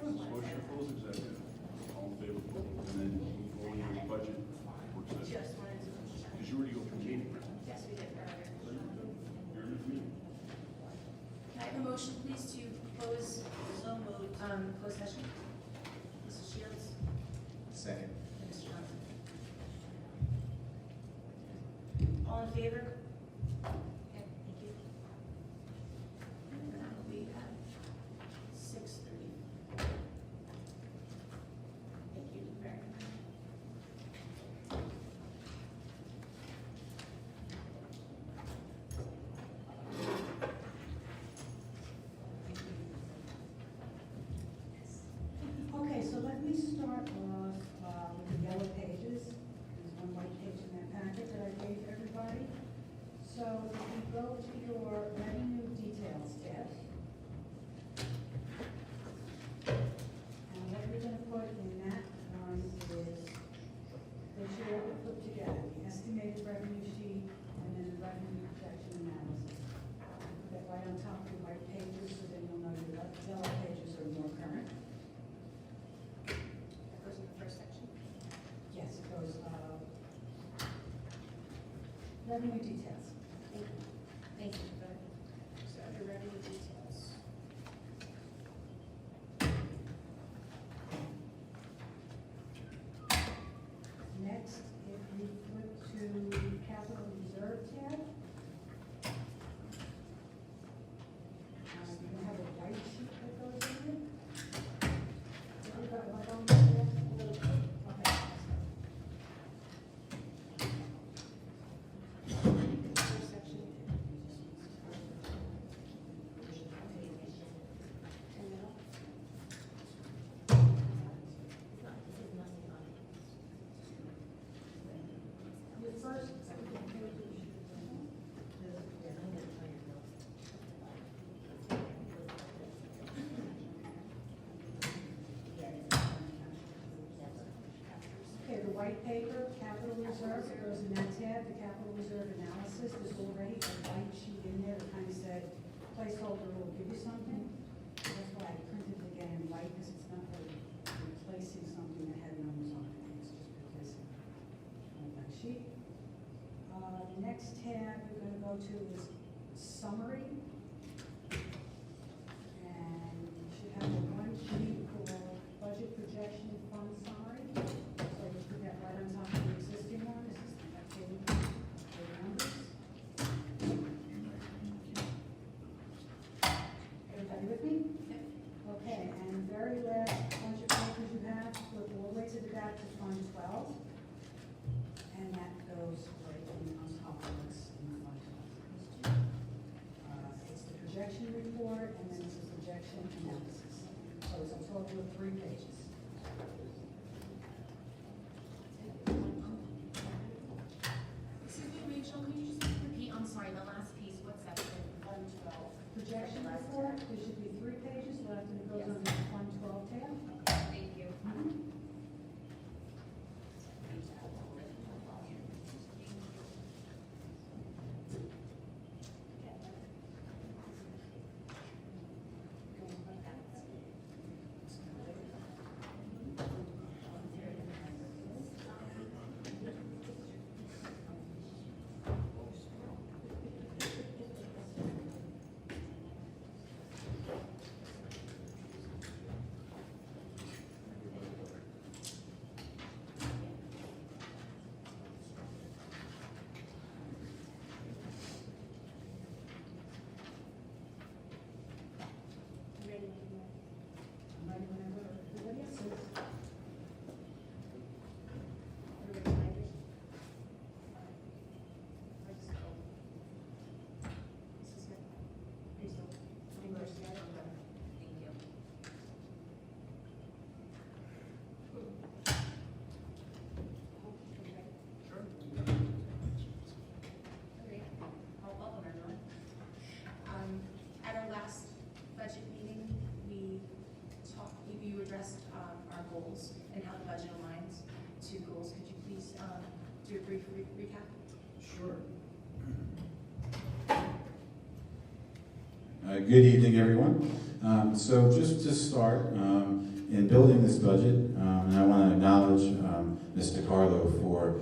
Motion to close executive. All in favor? And then move forward with the budget work session. Just wanted to. Because you already go through meeting. Yes, we did earlier. You're in the meeting. Can I have a motion, please, to close, closed session? Mrs. Shields? Second. And Mr. Johnson? All in favor? Okay, thank you. And that will be at 6:30. Thank you very much. Okay, so let me start off with the yellow pages. There's one white page in that packet that I gave everybody. So if you go to your revenue details tab, and what you're going to put in that one is that you have to put together the estimated revenue sheet and then the revenue projection analysis. Put that right on top of the white pages, so then you'll know your yellow pages are more current. That goes in the first section. Yes, it goes, revenue details. Thank you. Thank you. Go ahead. So under revenue details. Next, if you flip to capital reserve tab, you have a white sheet that goes in it. Everybody like on that? Okay. First section. And now? The first, okay, the white paper, capital reserve, it goes in that tab, the capital reserve analysis, there's already a white sheet in there that kind of said, placeholder will give you something. That's why I printed it again in white, because it's not really replacing something that had numbers on it, it's just replacing that sheet. The next tab you're gonna go to is summary. And you should have a one sheet called budget projection fund summary. So you put that right on top of the existing one, this is the updated numbers. Everybody with me? Okay, and the very last bunch of papers you have, flip all the way to the back to Fund 12. And that goes right in on top of what's in Fund 12. It's the projection report, and then it's the projection analysis. So it's a total of 3 pages. Excuse me, Rachel, can you just repeat, I'm sorry, the last piece, what's that? Fund 12. Projection report, there should be 3 pages left, and it goes Yes. under the Fund 12 tab. Thank you. Ready? I'm ready whenever everybody else is. Everybody ready? This is good. Please don't. Fingers together. Thank you. Sure. Okay, welcome everyone. At our last budget meeting, we talked, you addressed our goals and how the budget aligns to goals. Could you please do a brief recap? Sure. Good evening, everyone. So just to start, in building this budget, and I want to acknowledge Mr. DiCarlo for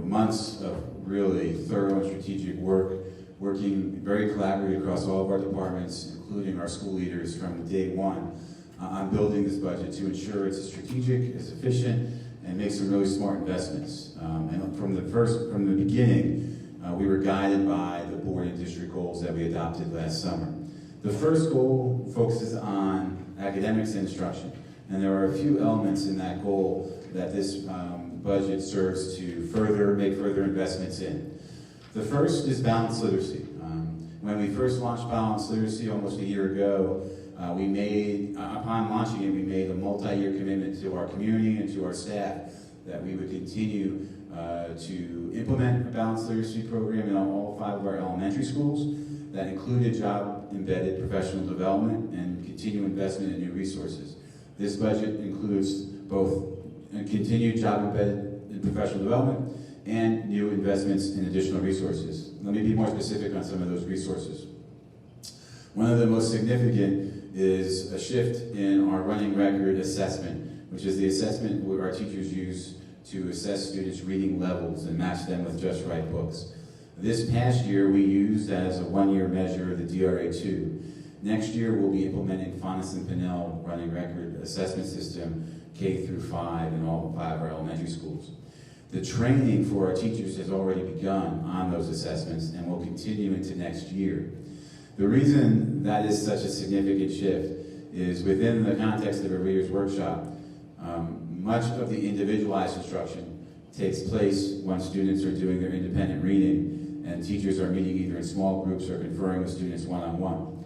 months of really thorough and strategic work, working very collaboratively across all of our departments, including our school leaders from day one, on building this budget to ensure it's as strategic, as efficient, and make some really smart investments. And from the beginning, we were guided by the board and district goals that we adopted last summer. The first goal focuses on academics and instruction, and there are a few elements in that goal that this budget serves to make further investments in. The first is balanced literacy. When we first launched balanced literacy almost a year ago, upon launching it, we made a multi-year commitment to our community and to our staff that we would continue to implement a balanced literacy program in all 5 of our elementary schools that included job-embedded professional development and continued investment in new resources. This budget includes both continued job-embedded in professional development and new investments in additional resources. Let me be more specific on some of those resources. One of the most significant is a shift in our running record assessment, which is the assessment where our teachers use to assess students' reading levels and match them with just right books. This past year, we used as a 1-year measure the DRA2. Next year, we'll be implementing Fonis and Pinnell running record assessment system K through 5 in all 5 of our elementary schools. The training for our teachers has already begun on those assessments and will continue into next year. The reason that is such a significant shift is within the context of a reader's workshop, much of the individualized instruction takes place when students are doing their independent reading and teachers are meeting either in small groups or conferring with students one-on-one.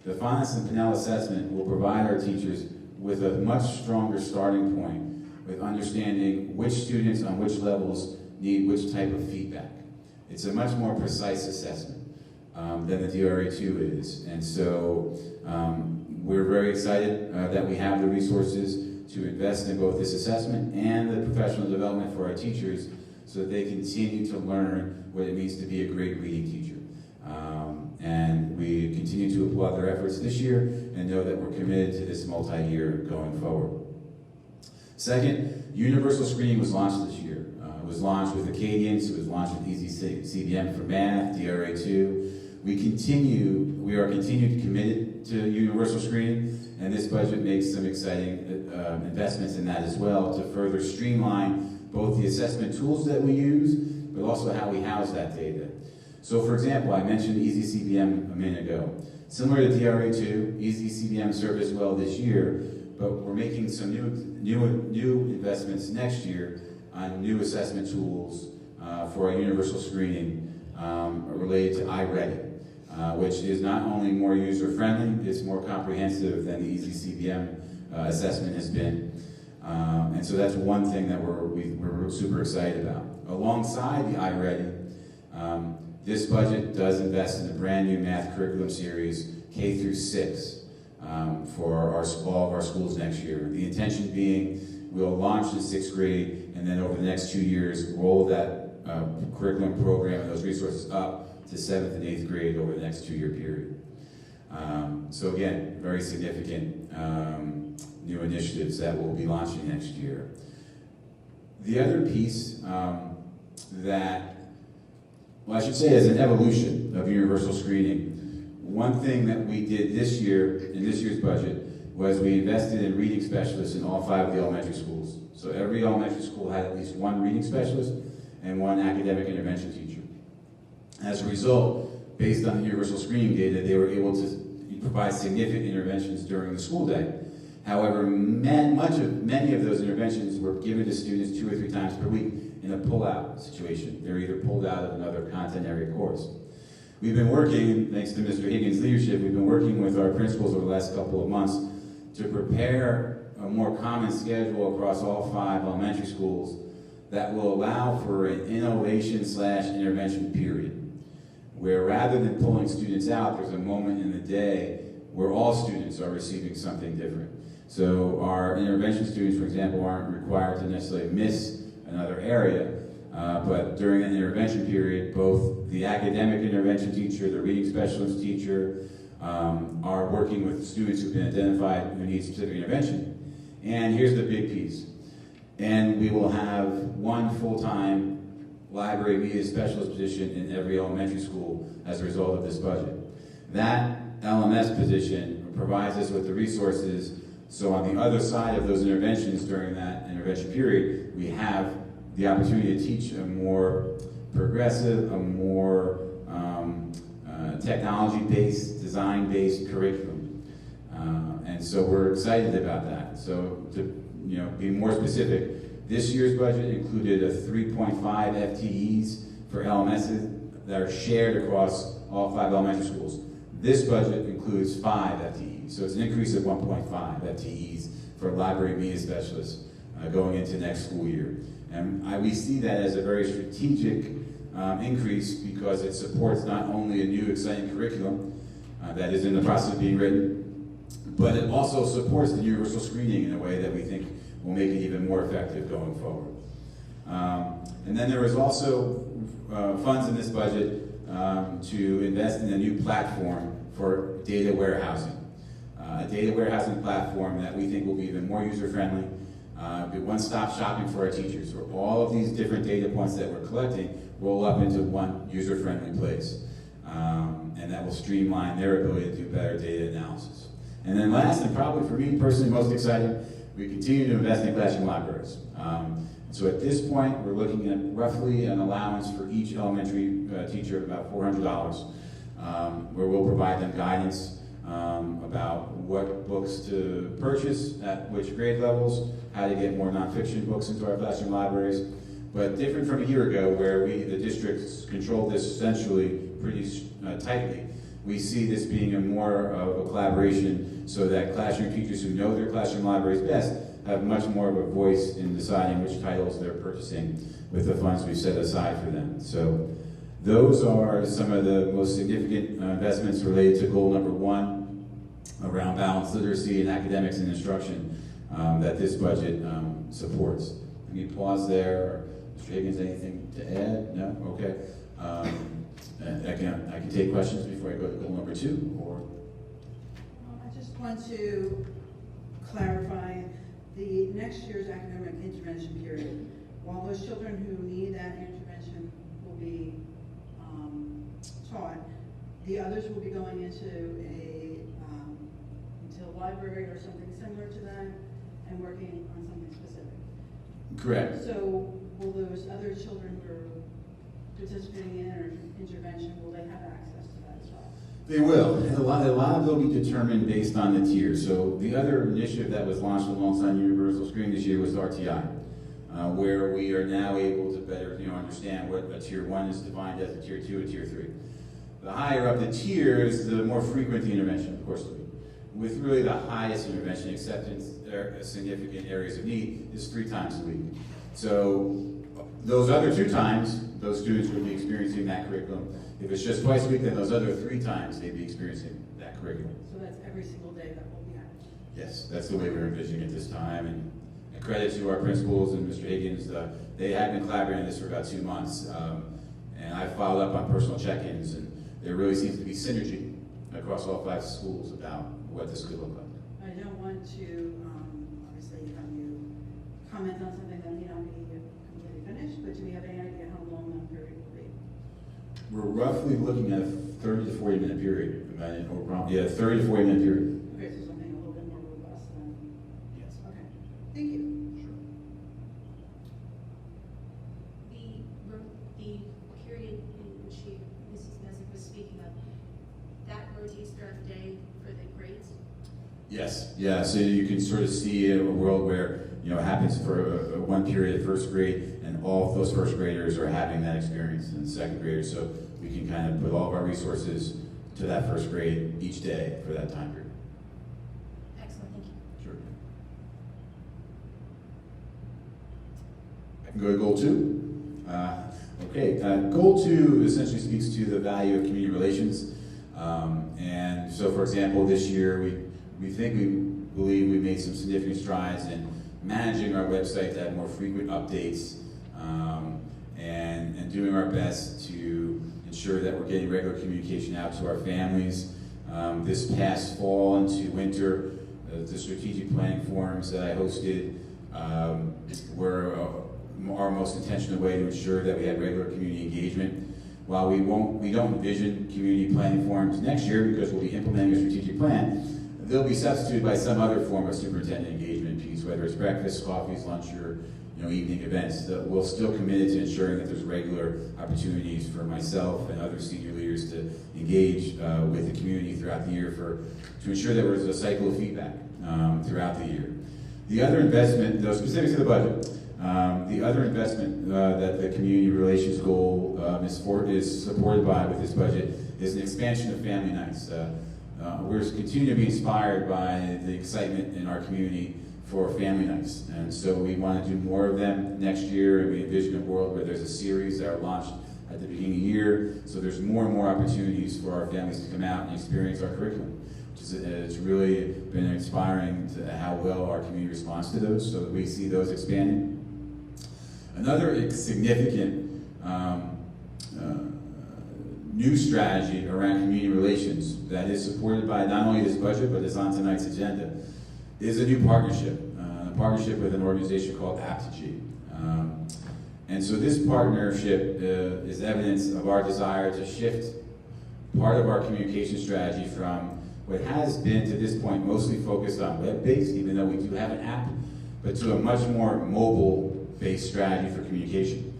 The Fonis and Pinnell assessment will provide our teachers with a much stronger starting point with understanding which students on which levels need which type of feedback. It's a much more precise assessment than the DRA2 is. And so we're very excited that we have the resources to invest in both this assessment and the professional development for our teachers so that they continue to learn what it means to be a great reading teacher. And we continue to applaud their efforts this year and know that we're committed to this multi-year going forward. Second, universal screening was launched this year. It was launched with Acadians, it was launched with Easy CBM for math, DRA2. We are continued committed to universal screening, and this budget makes some exciting investments in that as well to further streamline both the assessment tools that we use, but also how we house that data. So for example, I mentioned Easy CBM a minute ago. Similar to DRA2, Easy CBM served us well this year, but we're making some new investments next year on new assessment tools for our universal screening related to iReady, which is not only more user-friendly, it's more comprehensive than the Easy CBM assessment has been. And so that's one thing that we're super excited about. Alongside the iReady, this budget does invest in a brand new math curriculum series, K through 6, for all of our schools next year. The intention being we'll launch in 6th grade and then over the next 2 years roll that curriculum program and those resources up to 7th and 8th grade over the next 2-year period. So again, very significant new initiatives that we'll be launching next year. The other piece I should say as an evolution of universal screening, one thing that we did this year, in this year's budget, was we invested in reading specialists in all 5 of the elementary schools. So every elementary school had at least 1 reading specialist and 1 academic intervention teacher. As a result, based on the universal screening data, they were able to provide significant interventions during the school day. However, many of those interventions were given to students 2 or 3 times per week in a pull-out situation. They're either pulled out of another content area course. We've been working, thanks to Mr. Higgins' leadership, we've been working with our principals over the last couple of months to prepare a more common schedule across all 5 elementary schools that will allow for an innovation/intervention period, where rather than pulling students out, there's a moment in the day where all students are receiving something different. So our intervention students, for example, aren't required to necessarily miss another area, but during that intervention period, both the academic intervention teacher, the reading specialist teacher, are working with students who've been identified who need specific intervention. And here's the big piece. And we will have one full-time library media specialist position in every elementary school as a result of this budget. That LMS position provides us with the resources, so on the other side of those interventions during that intervention period, we have the opportunity to teach a more progressive, a more technology-based, design-based curriculum. And so we're excited about that. So to be more specific, this year's budget included a 3.5 FTEs for LMSs that are shared across all 5 elementary schools. This budget includes 5 FTEs, so it's an increase of 1.5 FTEs for library media specialists going into next school year. And we see that as a very strategic increase because it supports not only a new exciting curriculum that is in the process of being written, but it also supports the universal screening in a way that we think will make it even more effective going forward. And then there was also funds in this budget to invest in a new platform for data warehousing. A data warehousing platform that we think will be even more user-friendly, be one-stop shopping for our teachers, where all of these different data points that we're collecting roll up into one user-friendly place. And that will streamline their ability to do better data analysis. And then last, and probably for me personally most exciting, we continue to invest in classroom libraries. So at this point, we're looking at roughly an allowance for each elementary teacher of about $400, where we'll provide them guidance about what books to purchase at which grade levels, how to get more nonfiction books into our classroom libraries. But different from a year ago, where the districts controlled this essentially pretty tightly, we see this being a more of a collaboration so that classroom teachers who know their classroom libraries best have much more of a voice in deciding which titles they're purchasing with the funds we've set aside for them. So those are some of the most significant investments related to goal number 1 around balanced literacy and academics and instruction that this budget supports. Let me pause there. Mr. Higgins, anything to add? No? Okay. I can take questions before I go to goal number 2, or? I just want to clarify the next year's academic intervention period. While those children who need that intervention will be taught, the others will be going into a library or something similar to that and working on something specific. Correct. So will those other children who are participating in our intervention, will they have access to that as well? They will. A lot of them will be determined based on the tiers. So the other initiative that was launched alongside Universal Screen this year was RTI, where we are now able to better understand what a tier 1 is defined as, a tier 2, a tier 3. The higher up the tiers, the more frequent the intervention, of course, will be. With really the highest intervention acceptance significant areas of need is 3 times a week. So those other 2 times, those students will be experiencing that curriculum. If it's just twice a week, then those other 3 times they'd be experiencing that curriculum. So that's every single day that will be happening. Yes, that's the way we're envisioning it this time. And credit to our principals and Mr. Higgins. They have been collaborating on this for about 2 months. And I followed up on personal check-ins, and there really seems to be synergy across all 5 schools about what this could look like. I don't want to, obviously, have you comment on something that may not be completely finished, but do we have any idea how long that period will be? We're roughly looking at a 30 to 40 minute period. 30 to 40 minute period. Okay, so something a little bit more robust than, Yes. okay. Thank you. Sure. The period in which Mrs. Messick was speaking of, that rotates throughout the day for the grades? Yes. Yeah. So you can sort of see a world where it happens for one period at first grade, and all of those first graders are having that experience in second graders. So we can kind of put all of our resources to that first grade each day for that time period. Excellent, thank you. Sure. I can go to goal 2. Goal 2 essentially speaks to the value of community relations. And so, for example, this year we believe we made some significant strides in managing our website to have more frequent updates, and doing our best to ensure that we're getting regular communication out to our families. This past fall into winter, The strategic planning forums that I hosted were our most intentional way to ensure that we had regular community engagement. While we don't envision community planning forums next year because we'll be implementing a strategic plan, they'll be substituted by some other form of superintendent engagement piece, whether it's breakfast, coffees, lunch, or evening events. We're still committed to ensuring that there's regular opportunities for myself and other senior leaders to engage with the community throughout the year to ensure that there's a cycle of feedback throughout the year. The other investment, though specific to the budget, the other investment that the community relations goal is supported by with this budget is an expansion of family nights. We're continuing to be inspired by the excitement in our community for family nights, and so we want to do more of them next year, and we envision a world where there's a series that are launched at the beginning of the year, so there's more and more opportunities for our families to come out and experience our curriculum. It's really been inspiring to how well our community responds to those, so we see those expanding. Another significant new strategy around community relations that is supported by not only this budget, but is on tonight's agenda, is a new partnership, a partnership with an organization called Aptitude. And so this partnership is evidence of our desire to shift part of our communication strategy from what has been to this point mostly focused on web-based, even though we do have an app, but to a much more mobile-based strategy for communication.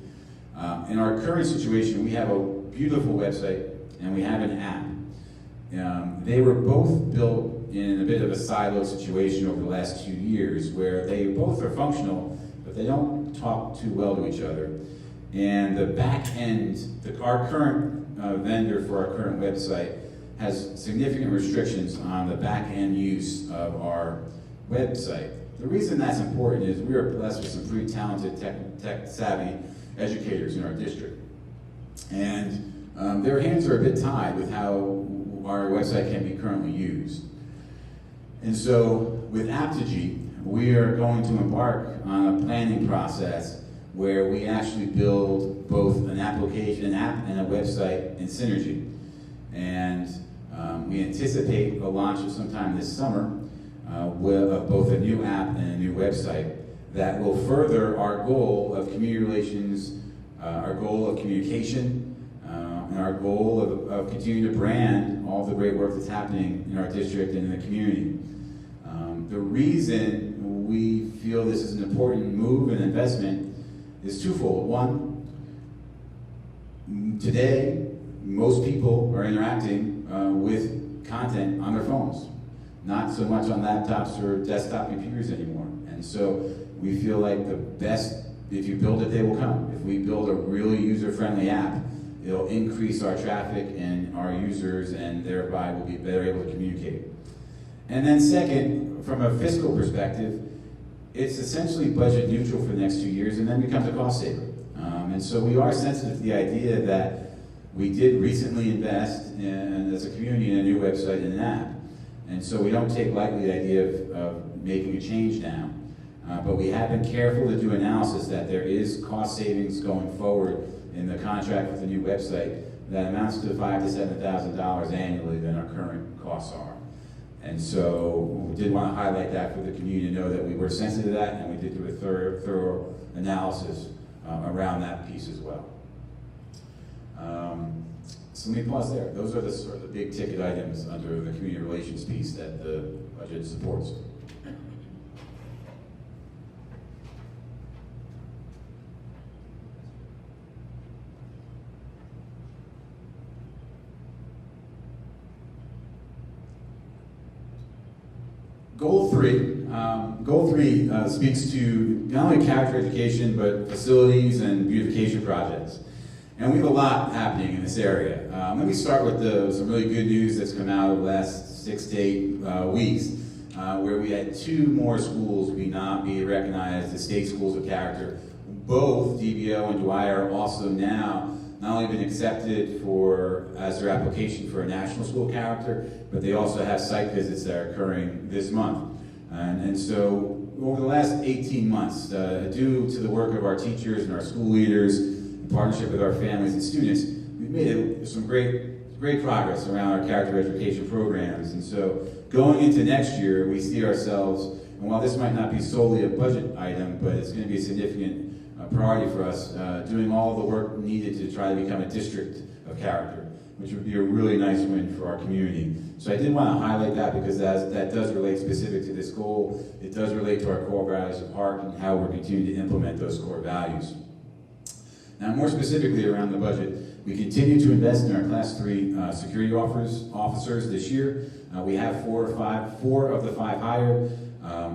In our current situation, we have a beautiful website and we have an app. They were both built in a bit of a silo situation over the last 2 years where they both are functional, but they don't talk too well to each other. And the back end, our current vendor for our current website has significant restrictions on the back end use of our website. The reason that's important is we are blessed with some pretty talented tech savvy educators in our district. And their hands are a bit tied with how our website can be currently used. And so with Aptitude, we are going to embark on a planning process where we actually build both an application, an app, and a website in synergy. And we anticipate a launch of sometime this summer of both a new app and a new website that will further our goal of community relations, our goal of communication, and our goal of continuing to brand all the great work that's happening in our district and in the community. The reason we feel this is an important move and investment is twofold. One, today, most people are interacting with content on their phones, not so much on laptops or desktop computers anymore. And so we feel like the best, if you build it, they will come. If we build a really user-friendly app, it'll increase our traffic and our users, and thereby we'll be better able to communicate. And then second, from a fiscal perspective, it's essentially budget neutral for the next 2 years and then becomes a cost saver. And so we are sensitive to the idea that we did recently invest as a community in a new website and an app. And so we don't take lightly the idea of making a change now. But we have been careful to do analysis that there is cost savings going forward in the contract with the new website that amounts to $5,000 to $7,000 annually than our current costs are. And so we did want to highlight that for the community to know that we were sensitive to that, and we did do a thorough analysis around that piece as well. So let me pause there. Those are the sort of the big ticket items under the community relations piece that the budget supports. Goal three speaks to not only character education, but facilities and beautification projects. And we have a lot happening in this area. Let me start with some really good news that's come out over the last 6 to 8 weeks, where we had 2 more schools be recognized as state schools of character. Both DBO and Dwyer are also now not only been accepted as their application for a national school character, but they also have site visits that are occurring this month. And so over the last 18 months, due to the work of our teachers and our school leaders, in partnership with our families and students, we've made some great great progress around our character education programs. And so going into next year, we see ourselves, and while this might not be solely a budget item, but it's going to be a significant priority for us, doing all the work needed to try to become a district of character, which would be a really nice win for our community. So I did want to highlight that because that does relate specific to this goal. It does relate to our core values of heart and how we're continuing to implement those core values. Now, more specifically around the budget, we continue to invest in our Class 3 security officers this year. We have four of the 5 hired.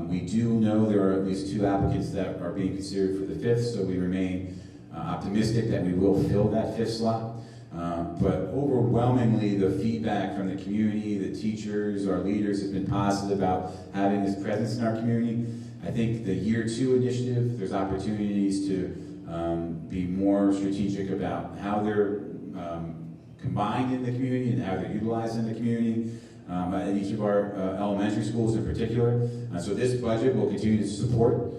We do know there are at least 2 applicants that are being considered for the 5th, so we remain optimistic that we will fill that 5th slot. But overwhelmingly, the feedback from the community, the teachers, our leaders have been positive about having this presence in our community. I think the Year 2 initiative, there's opportunities to be more strategic about how they're combined in the community and how they're utilized in the community. At each of our elementary schools in particular. So this budget will continue to support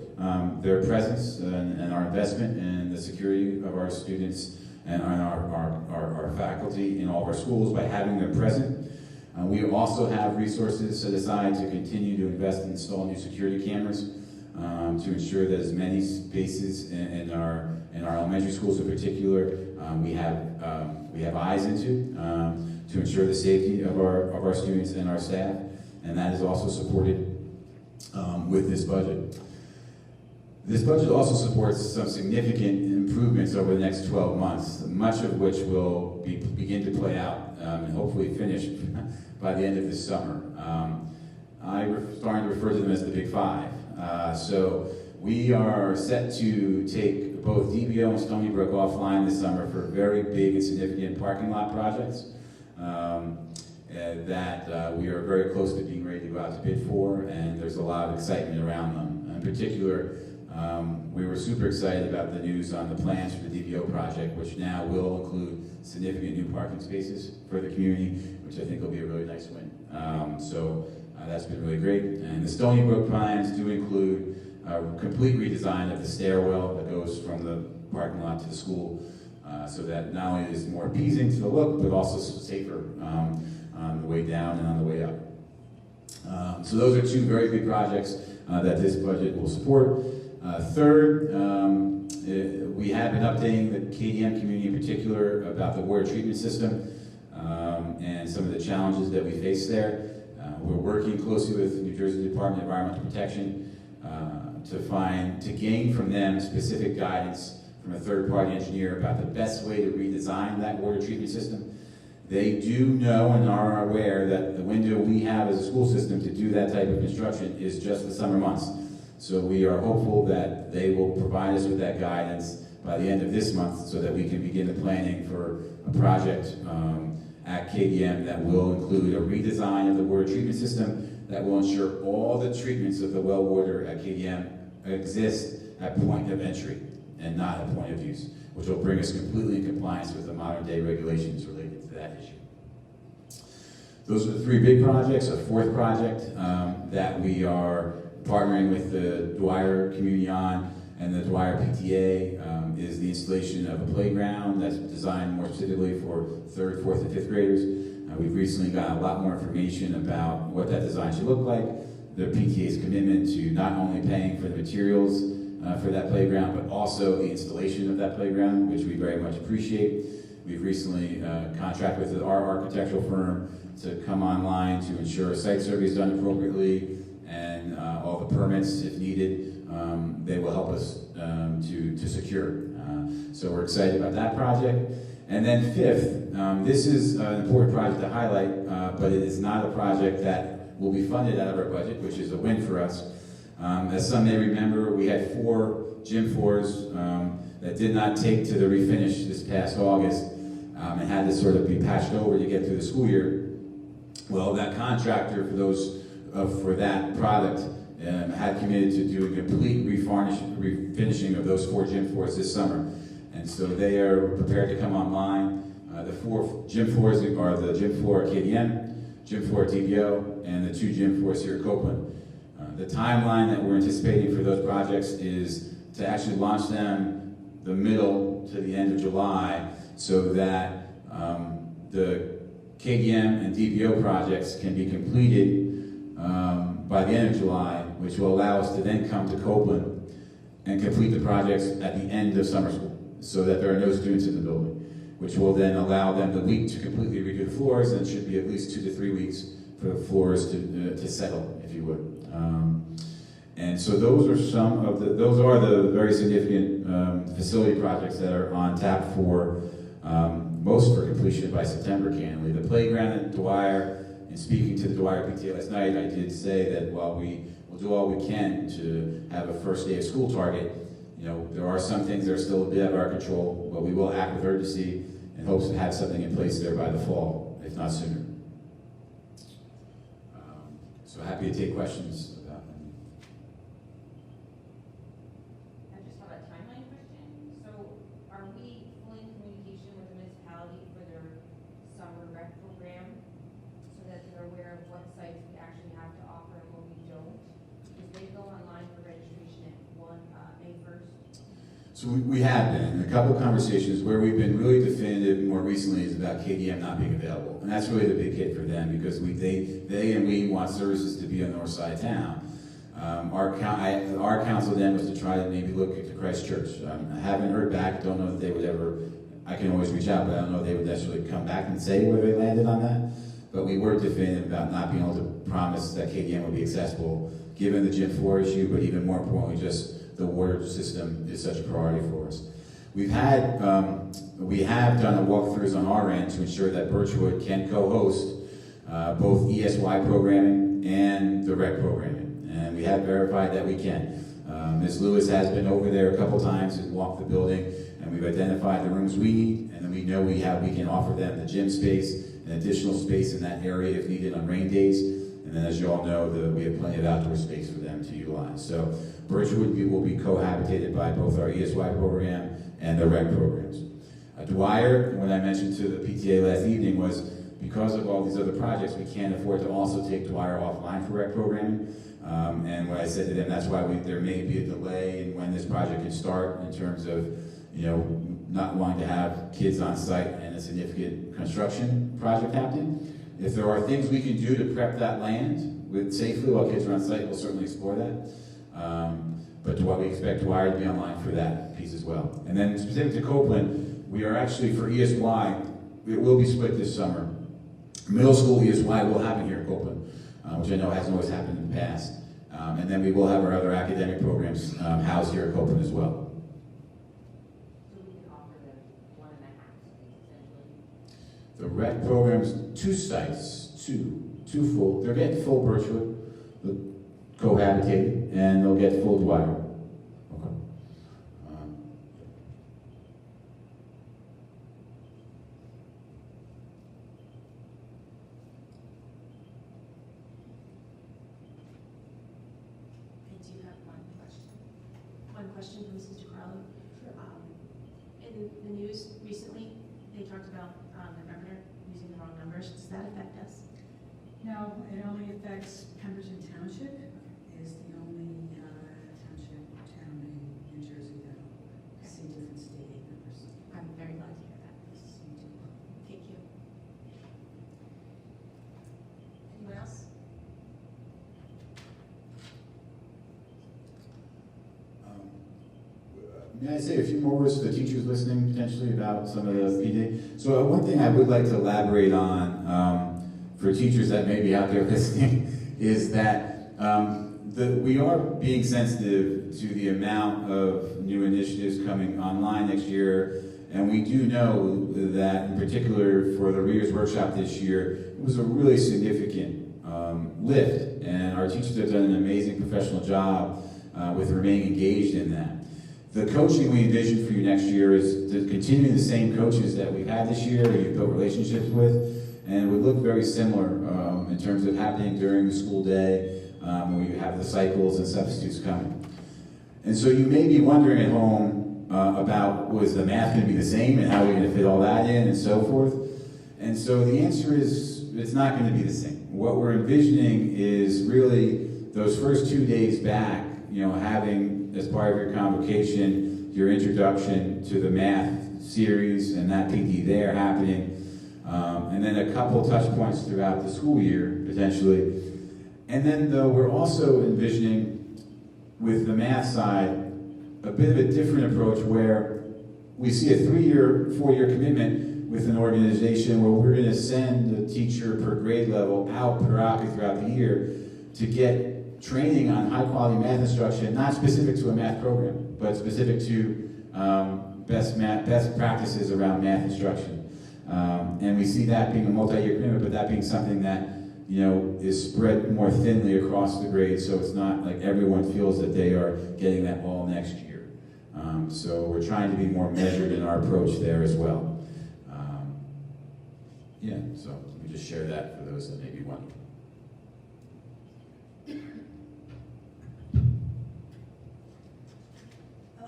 their presence and our investment in the security of our students and our faculty in all of our schools by having them present. We also have resources set aside to continue to invest in installing new security cameras to ensure that as many spaces in our elementary schools in particular we have eyes into to ensure the safety of our students and our staff, and that is also supported with this budget. This budget also supports some significant improvements over the next 12 months, much of which will begin to play out and hopefully finish by the end of this summer. I'm starting to refer to them as the Big Five. So we are set to take both DBO and Stony Brook offline this summer for very big and significant parking lot projects that we are very close to being ready to go out to bid for, and there's a lot of excitement around them. In particular, we were super excited about the news on the plans for the DBO project, which now will include significant new parking spaces for the community, which I think will be a really nice win. That's been really great. And the Stony Brook plans do include a complete redesign of the stairwell that goes from the parking lot to the school, so that not only is more appeasing to the look, but also safer on the way down and on the way up. So those are 2 very big projects that this budget will support. Third, we have been updating the KDM community in particular about the water treatment system and some of the challenges that we face there. We're working closely with New Jersey Department of Environmental Protection to gain from them specific guidance from a third-party engineer about the best way to redesign that water treatment system. They do know and are aware that the window we have as a school system to do that type of construction is just the summer months. So we are hopeful that they will provide us with that guidance by the end of this month so that we can begin the planning for a project at KDM that will include a redesign of the water treatment system that will ensure all the treatments of the well water at KDM exist at point of entry and not at point of use, which will bring us completely in compliance with the modern day regulations related to that issue. Those are the 3 big projects. A 4th project that we are partnering with the Dwyer community on and the Dwyer PTA is the installation of a playground that's designed more specifically for 3rd, 4th, and 5th graders. We've recently gotten a lot more information about what that design should look like, the PTA's commitment to not only paying for the materials for that playground, but also the installation of that playground, which we very much appreciate. We've recently contracted with our architectural firm to come online to ensure site survey is done appropriately and all the permits, if needed, they will help us to secure. So we're excited about that project. And then 5th, this is an important project to highlight, but it is not a project that will be funded out of our budget, which is a win for us. As some may remember, we had 4 gym floors that did not take to the refinish this past August and had to sort of be patched over to get through the school year. Well, that contractor for that product had committed to do a complete refinishing of those 4 gym floors this summer. And so they are prepared to come online. The 4 gym floors are the gym floor at KDM, gym floor at DBO, and the 2 gym floors here at Copeland. The timeline that we're anticipating for those projects is to actually launch them the middle to the end of July so that the KDM and DPO projects can be completed by the end of July, which will allow us to then come to Copeland and complete the projects at the end of summer school, so that there are no students in the building, which will then allow them the week to completely redo the floors, and it should be at least 2 to 3 weeks for the floors to settle, if you would. And so those are the very significant facility projects that are on tap for most for completion by September, candidly. The playground at Dwyer, and speaking to the Dwyer PTA last night, I did say that while we will do all we can to have a first day of school target, there are some things that are still a bit out of our control, but we will act with urgency in hopes to have something in place there by the fall, if not sooner. So happy to take questions about them. I just have a timeline question. So are we fully in communication with the municipality for their summer rec program so that they're aware of what sites we actually have to offer and what we don't? Because they go online for registration at May 1st. So we have been in a couple of conversations where we've been really definitive more recently is about KDM not being available. And that's really the big hit for them because they and we want services to be on the north side of town. Our counsel then was to try to maybe look at the Christ Church. I haven't heard back, don't know that they would ever, I can always reach out, but I don't know if they would necessarily come back and say where they landed on that. But we were definitive about not being able to promise that KDM would be accessible given the gym floor issue, but even more importantly, just the water system is such a priority for us. We have done a walkthroughs on our end to ensure that Birchwood can co-host both ESY programming and the rec programming, and we have verified that we can. Ms. Lewis has been over there a couple times and walked the building, and we've identified the rooms we need, and then we know we can offer them the gym space, an additional space in that area if needed on rain days, and then as you all know, we have plenty of outdoor space for them to utilize. So Birchwood will be cohabitated by both our ESY program and the rec programs. Dwyer, what I mentioned to the PTA last evening was because of all these other projects, we can't afford to also take Dwyer offline for rec programming. And what I said to them, that's why there may be a delay in when this project can start in terms of, not wanting to have kids on site and a significant construction project happening. If there are things we can do to prep that land safely while kids are on site, we'll certainly explore that. But we expect Dwyer to be online for that piece as well. And then specific to Copeland, we are actually for ESY, it will be split this summer. Middle school ESY will happen here in Copeland, which I know hasn't always happened in the past. And then we will have our other academic programs housed here at Copeland as well. So we can offer them 1.5 essentially. The rec programs, 2 sites, two full. They're getting full Birchwood, cohabitated, and they'll get full Dwyer. Okay. I do have one question. One question from Mrs. DeCarlo. In the news recently, they talked about the governor using the wrong numbers. Does that affect us? No, it only affects Pemberton Township, is the only township town in New Jersey that will see different state aid numbers. I'm very glad to hear that. Thank you. Anyone else? May I say a few more words to the teachers listening potentially about some of the PD? So one thing I would like to elaborate on for teachers that may be out there listening is that we are being sensitive to the amount of new initiatives coming online next year, and we do know that in particular for the Readers Workshop this year, it was a really significant lift, and our teachers have done an amazing professional job with remaining engaged in that. The coaching we envision for you next year is to continue the same coaches that we've had this year, that you've built relationships with, and it would look very similar in terms of happening during the school day when we have the cycles and substitutes coming. And so you may be wondering at home about, was the math going to be the same and how are we going to fit all that in and so forth? And so the answer is it's not going to be the same. What we're envisioning is really those first 2 days back, having as part of your convocation, your introduction to the math series and that PD there happening. And then a couple touch points throughout the school year, potentially. And then, though, we're also envisioning, with the math side, a bit of a different approach where we see a 3-year, 4-year commitment with an organization where we're going to send a teacher per grade level out periodically throughout the year to get training on high-quality math instruction, not specific to a math program, but specific to best practices around math instruction. And we see that being a multi-year commitment, but that being something that, you know, is spread more thinly across the grades, so it's not like everyone feels that they are getting that all next year. So we're trying to be more measured in our approach there as well. Yeah, so let me just share that for those that may be wondering.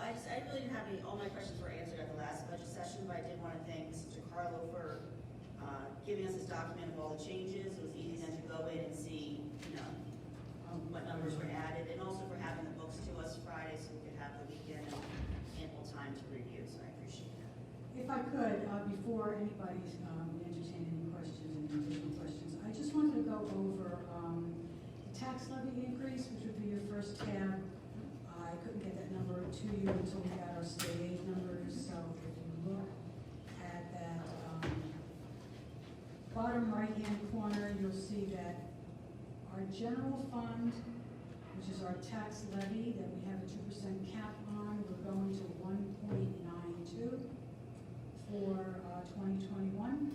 I really didn't have any, all my questions were answered at the last budget session, but I did want to thank Mr. Carlo for giving us this document of all the changes. It was easy then to go in and see, you know, what numbers were added, and also for having the books to us Friday so we could have the weekend and ample time to review, so I appreciate that. If I could, before anybody's entertain any questions, any additional questions, I just wanted to go over the tax levy increase, which would be your first tab. I couldn't get that number to you until we got our state aid numbers, so if you look at that bottom right-hand corner, you'll see that our general fund, which is our tax levy that we have a 2% cap on, we're going to 1.92 for 2021.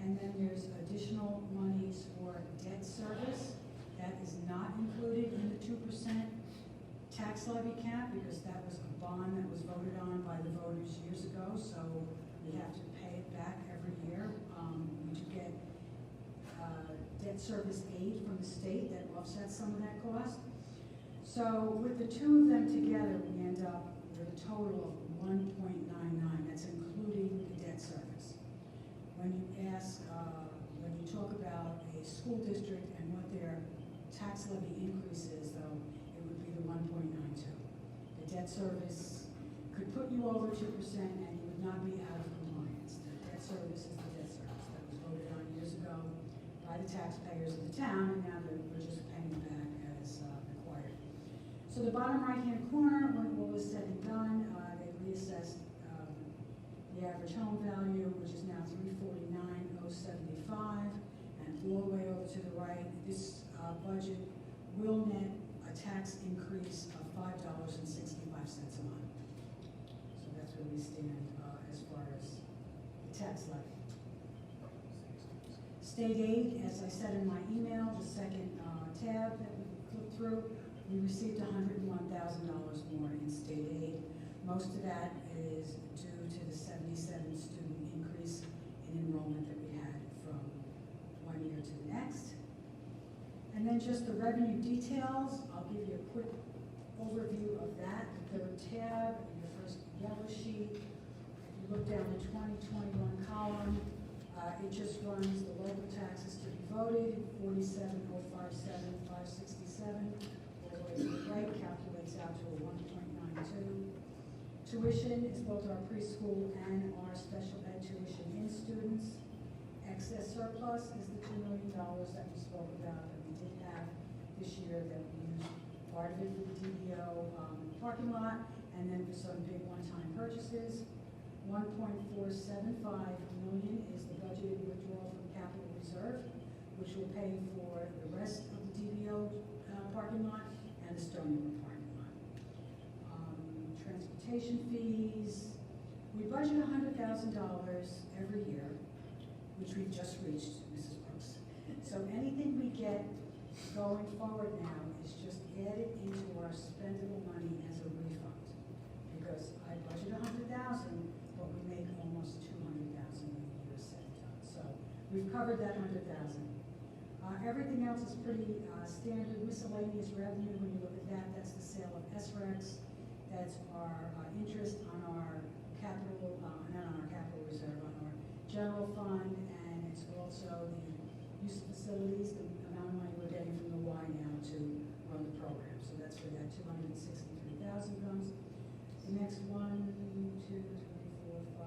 And then there's additional monies for debt service. That is not included in the 2% tax levy cap because that was a bond that was voted on by the voters years ago, so we have to pay it back every year. We do get debt service aid from the state that offsets some of that cost. So with the two of them together, we end up with a total of 1.99. That's including the debt service. When you ask, when you talk about a school district and what their tax levy increase is, though, it would be the 1.92. The debt service could put you over 2% and you would not be out of compliance. The debt service is the debt service that was voted on years ago by the taxpayers of the town, and now we're just paying it back as required. So the bottom right-hand corner, when all is said and done, they reassessed the average home value, which is now $349,075, and all the way over to the right, this budget will net a tax increase of $5.65 a month. So that's where we stand as far as the tax levy. State aid, as I said in my email, the second tab that we flipped through, we received $101,000 more in state aid. Most of that is due to the 77 student increase in enrollment that we had from one year to the next. And then just the revenue details, I'll give you a quick overview of that. The third tab, your first yellow sheet. If you look down the 2021 column, it just runs the local taxes to be voted, 47,057,567. All the way to the right calculates out to a 1.92. Tuition is both our preschool and our special ed tuition in students. Excess surplus is the $2 million that we spoke about that we did have this year, that we used part of it for the DBO parking lot, and then for some big one-time purchases. $1.475 million is the budgeted withdrawal from capital reserve, which will pay for the rest of the DBO parking lot and the Stony Brook parking lot. Transportation fees, we budget $100,000 every year, which we've just reached, Mrs. Brooks. So anything we get going forward now is just added into our spendable money as a refund. Because I budget $100,000, but we make almost $200,000 a year said and done. So we've covered that $100,000. Everything else is pretty standard miscellaneous revenue. When you look at that, that's the sale of SRECs. That's our interest on our capital, not on our capital reserve, on our general fund, and it's also the use of facilities, the amount of money we're getting from the Y now to run the program. So that's where that $263,000 comes. The next 1, 2, 3, 4, 5,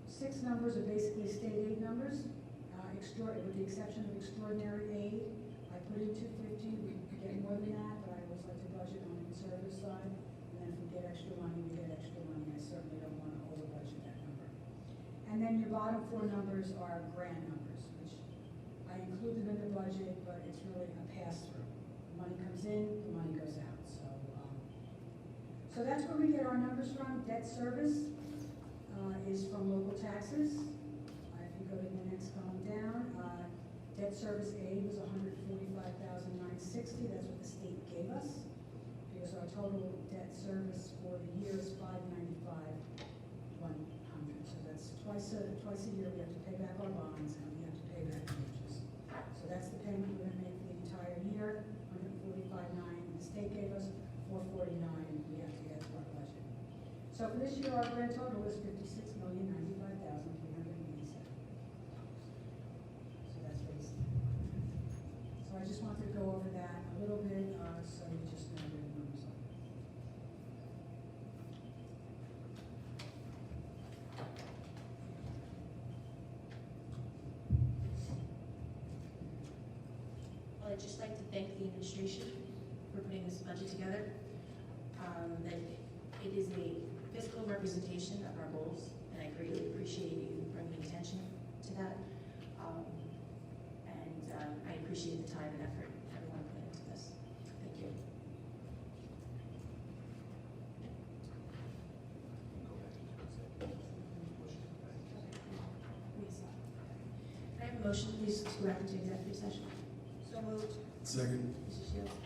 6 6 numbers are basically state aid numbers, with the exception of extraordinary aid. I put in 250, we could get more than that, but I always like to budget on the conservative side. And then if we get extra money, we get extra money. I certainly don't want to over budget that number. And then your bottom 4 numbers are grant numbers, which I include them in the budget, but it's really a pass-through. The money comes in, the money goes out. So that's where we get our numbers from. Debt service is from local taxes. If you go to the next column down, debt service aid was $145,960. That's what the state gave us. Because our total debt service for the year is $595,100. So that's twice a year we have to pay back our bonds and we have to pay back wages. So that's the payment we're going to make for the entire year. $145,900 the state gave us, $449,000 we have to get to our budget. So for this year, our grand total is $56,095,387. So that's basic. So I just wanted to go over that a little bit, so you just know where the numbers are. Well, I'd just like to thank the administration for putting this budget together. That it is a fiscal representation of our goals, and I greatly appreciate you bringing attention to that. I appreciate the time and effort everyone put into this. Thank you. Can I have a motion, please, to go back into executive session? So moved. Second. Mrs. Shields?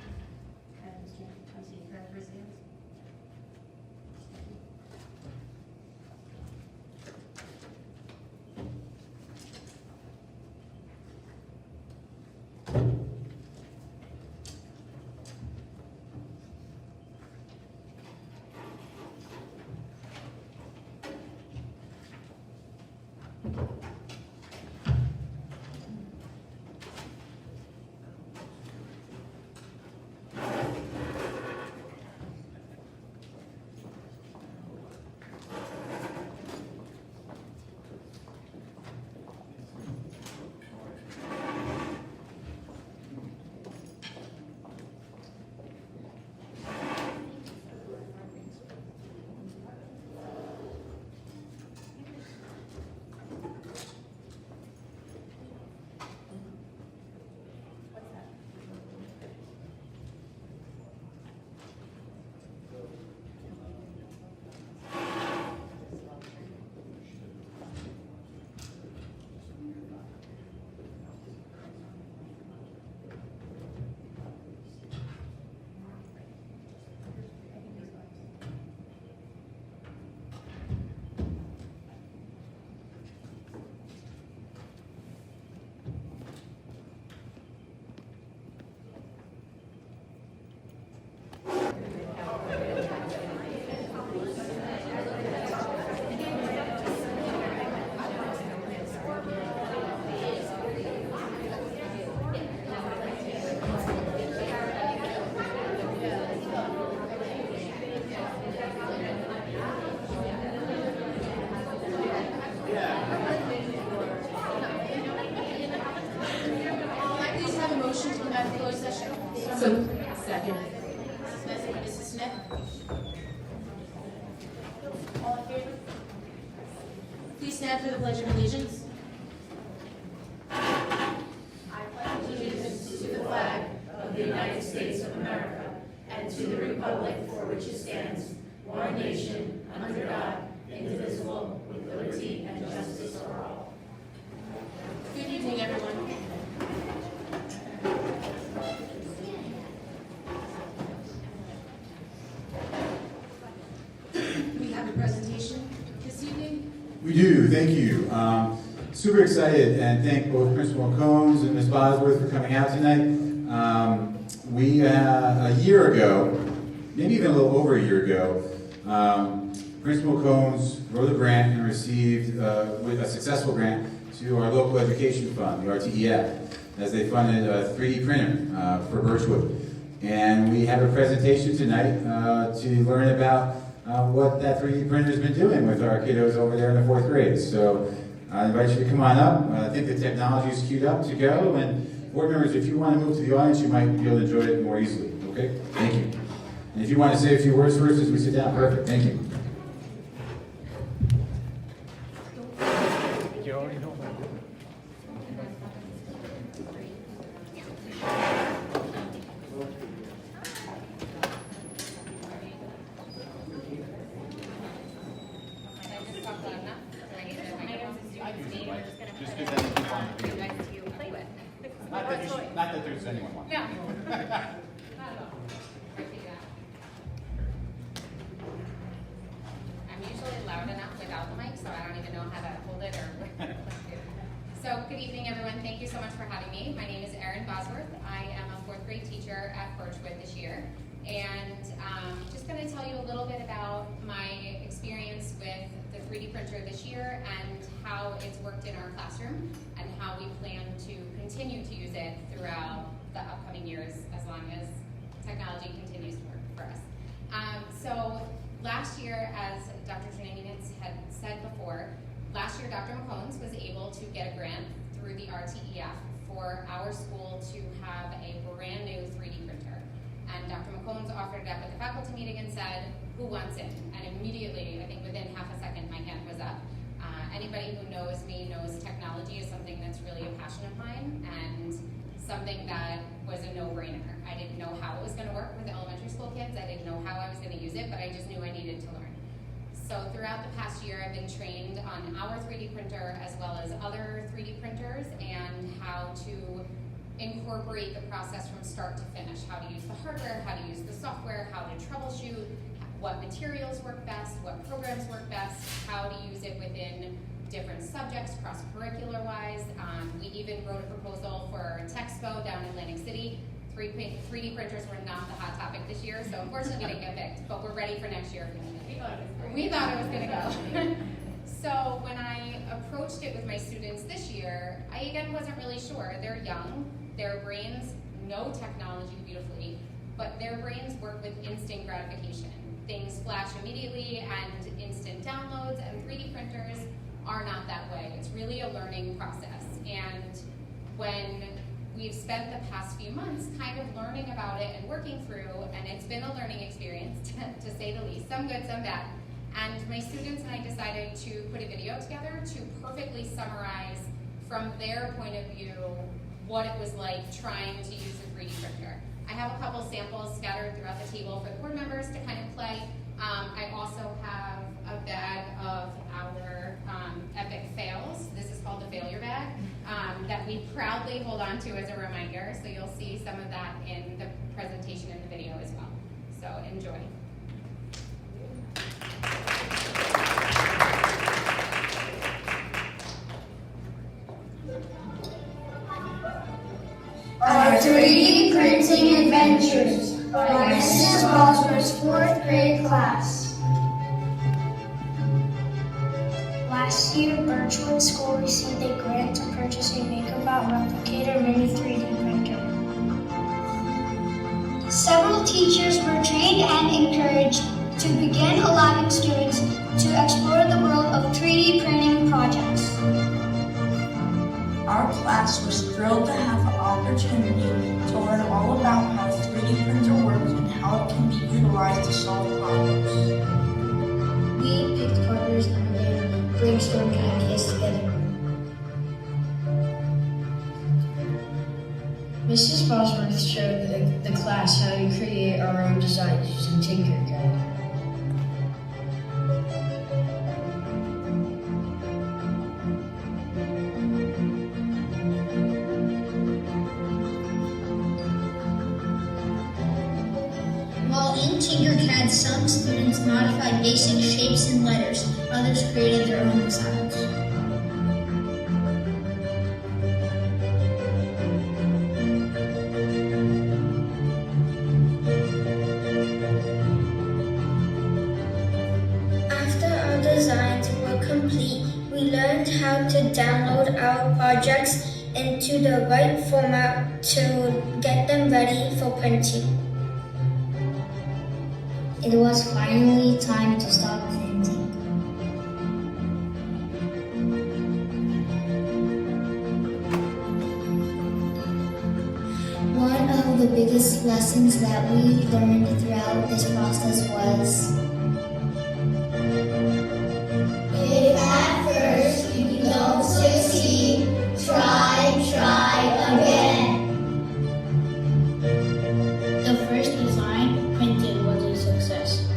And Mr. Thompson, can I have first hands? Mrs. Smith? All in favor? Please stand for the Pledge of Allegiance. I pledge allegiance to the flag of the United States of America and to the republic for which it stands, one nation, under God, indivisible, with liberty and justice for all. Good evening, everyone. We have a presentation this evening. We do, thank you. Super excited, and thank both Principal Combs and Ms. Bosworth for coming out tonight. We, a year ago, maybe even a little over a year ago, Principal Combs wrote a grant and received with a successful grant to our local education fund, the RTEF, as they funded a 3D printer for Birchwood. And we have a presentation tonight to learn about what that 3D printer has been doing with our kiddos over there in the 4th grade. So I invite you to come on up. I think the technology is queued up to go. And board members, if you want to move to the audience, you might be able to enjoy it more easily. Okay? Thank you. And if you want to say a few words first as we sit down, perfect. Thank you. You already know what I'm doing. Not that there's anyone watching. No. Not at all. I'm usually loud enough without the mic, so I don't even know how to hold it or what to do. So, good evening, everyone. Thank you so much for having me. My name is Erin Bosworth. I am a 4th grade teacher at Birchwood this year. And just going to tell you a little bit about my experience with the 3D printer this year and how it's worked in our classroom and how we plan to continue to use it throughout the upcoming years as long as technology continues to work for us. So last year, as Dr. Jananitz had said before, last year Dr. McCombs was able to get a grant through the RTEF for our school to have a brand new 3D printer. And Dr. McCombs offered it up at the faculty meeting and said, who wants it? And immediately, I think within half a second, my hand was up. Anybody who knows me knows technology is something that's really a passion of mine and something that was a no-brainer. I didn't know how it was going to work with elementary school kids. I didn't know how I was going to use it, but I just knew I needed to learn. So throughout the past year, I've been trained on our 3D printer as well as other 3D printers and how to incorporate the process from start to finish, how to use the hardware, how to use the software, how to troubleshoot, what materials work best, what programs work best, how to use it within different subjects, cross-curricular wise. We even wrote a proposal for Texpo down in Atlantic City. 3D printers were not the hot topic this year, so unfortunately we didn't get picked, but we're ready for next year. We thought it was going to go. So when I approached it with my students this year, I again wasn't really sure. They're young, their brains know technology beautifully, but their brains work with instant gratification. Things flash immediately and instant downloads, and 3D printers are not that way. It's really a learning process. And when we've spent the past few months kind of learning about it and working through, and it's been a learning experience, to say the least, some good, some bad. And my students and I decided to put a video together to perfectly summarize from their point of view what it was like trying to use a 3D printer. I have a couple samples scattered throughout the table for the board members to kind of play. I also have a bag of our epic fails. This is called the failure bag that we proudly hold on to as a reminder. So you'll see some of that in the presentation in the video as well. So enjoy. Our 3D Printing Adventures by Mrs. Bosworth's 4th grade class. Last year, Birchwood School received a grant to purchase a MakerBot Replicator Mini 3D printer. Several teachers were trained and encouraged to begin allowing students to explore the world of 3D printing projects. Our class was thrilled to have the opportunity to learn all about how 3D printer works and how it can be utilized to solve problems. We picked partners and began brainstorming ideas together. Mrs. Bosworth showed the class how to create our own designs using Tinkercad. While in Tinkercad, some students modified basic shapes and letters, others created their own designs. After our designs were complete, we learned how to download our projects into the right format to get them ready for printing. It was finally time to stop printing. One of the biggest lessons that we learned throughout this process was, if at first you don't succeed, try again. The first design printed was a success.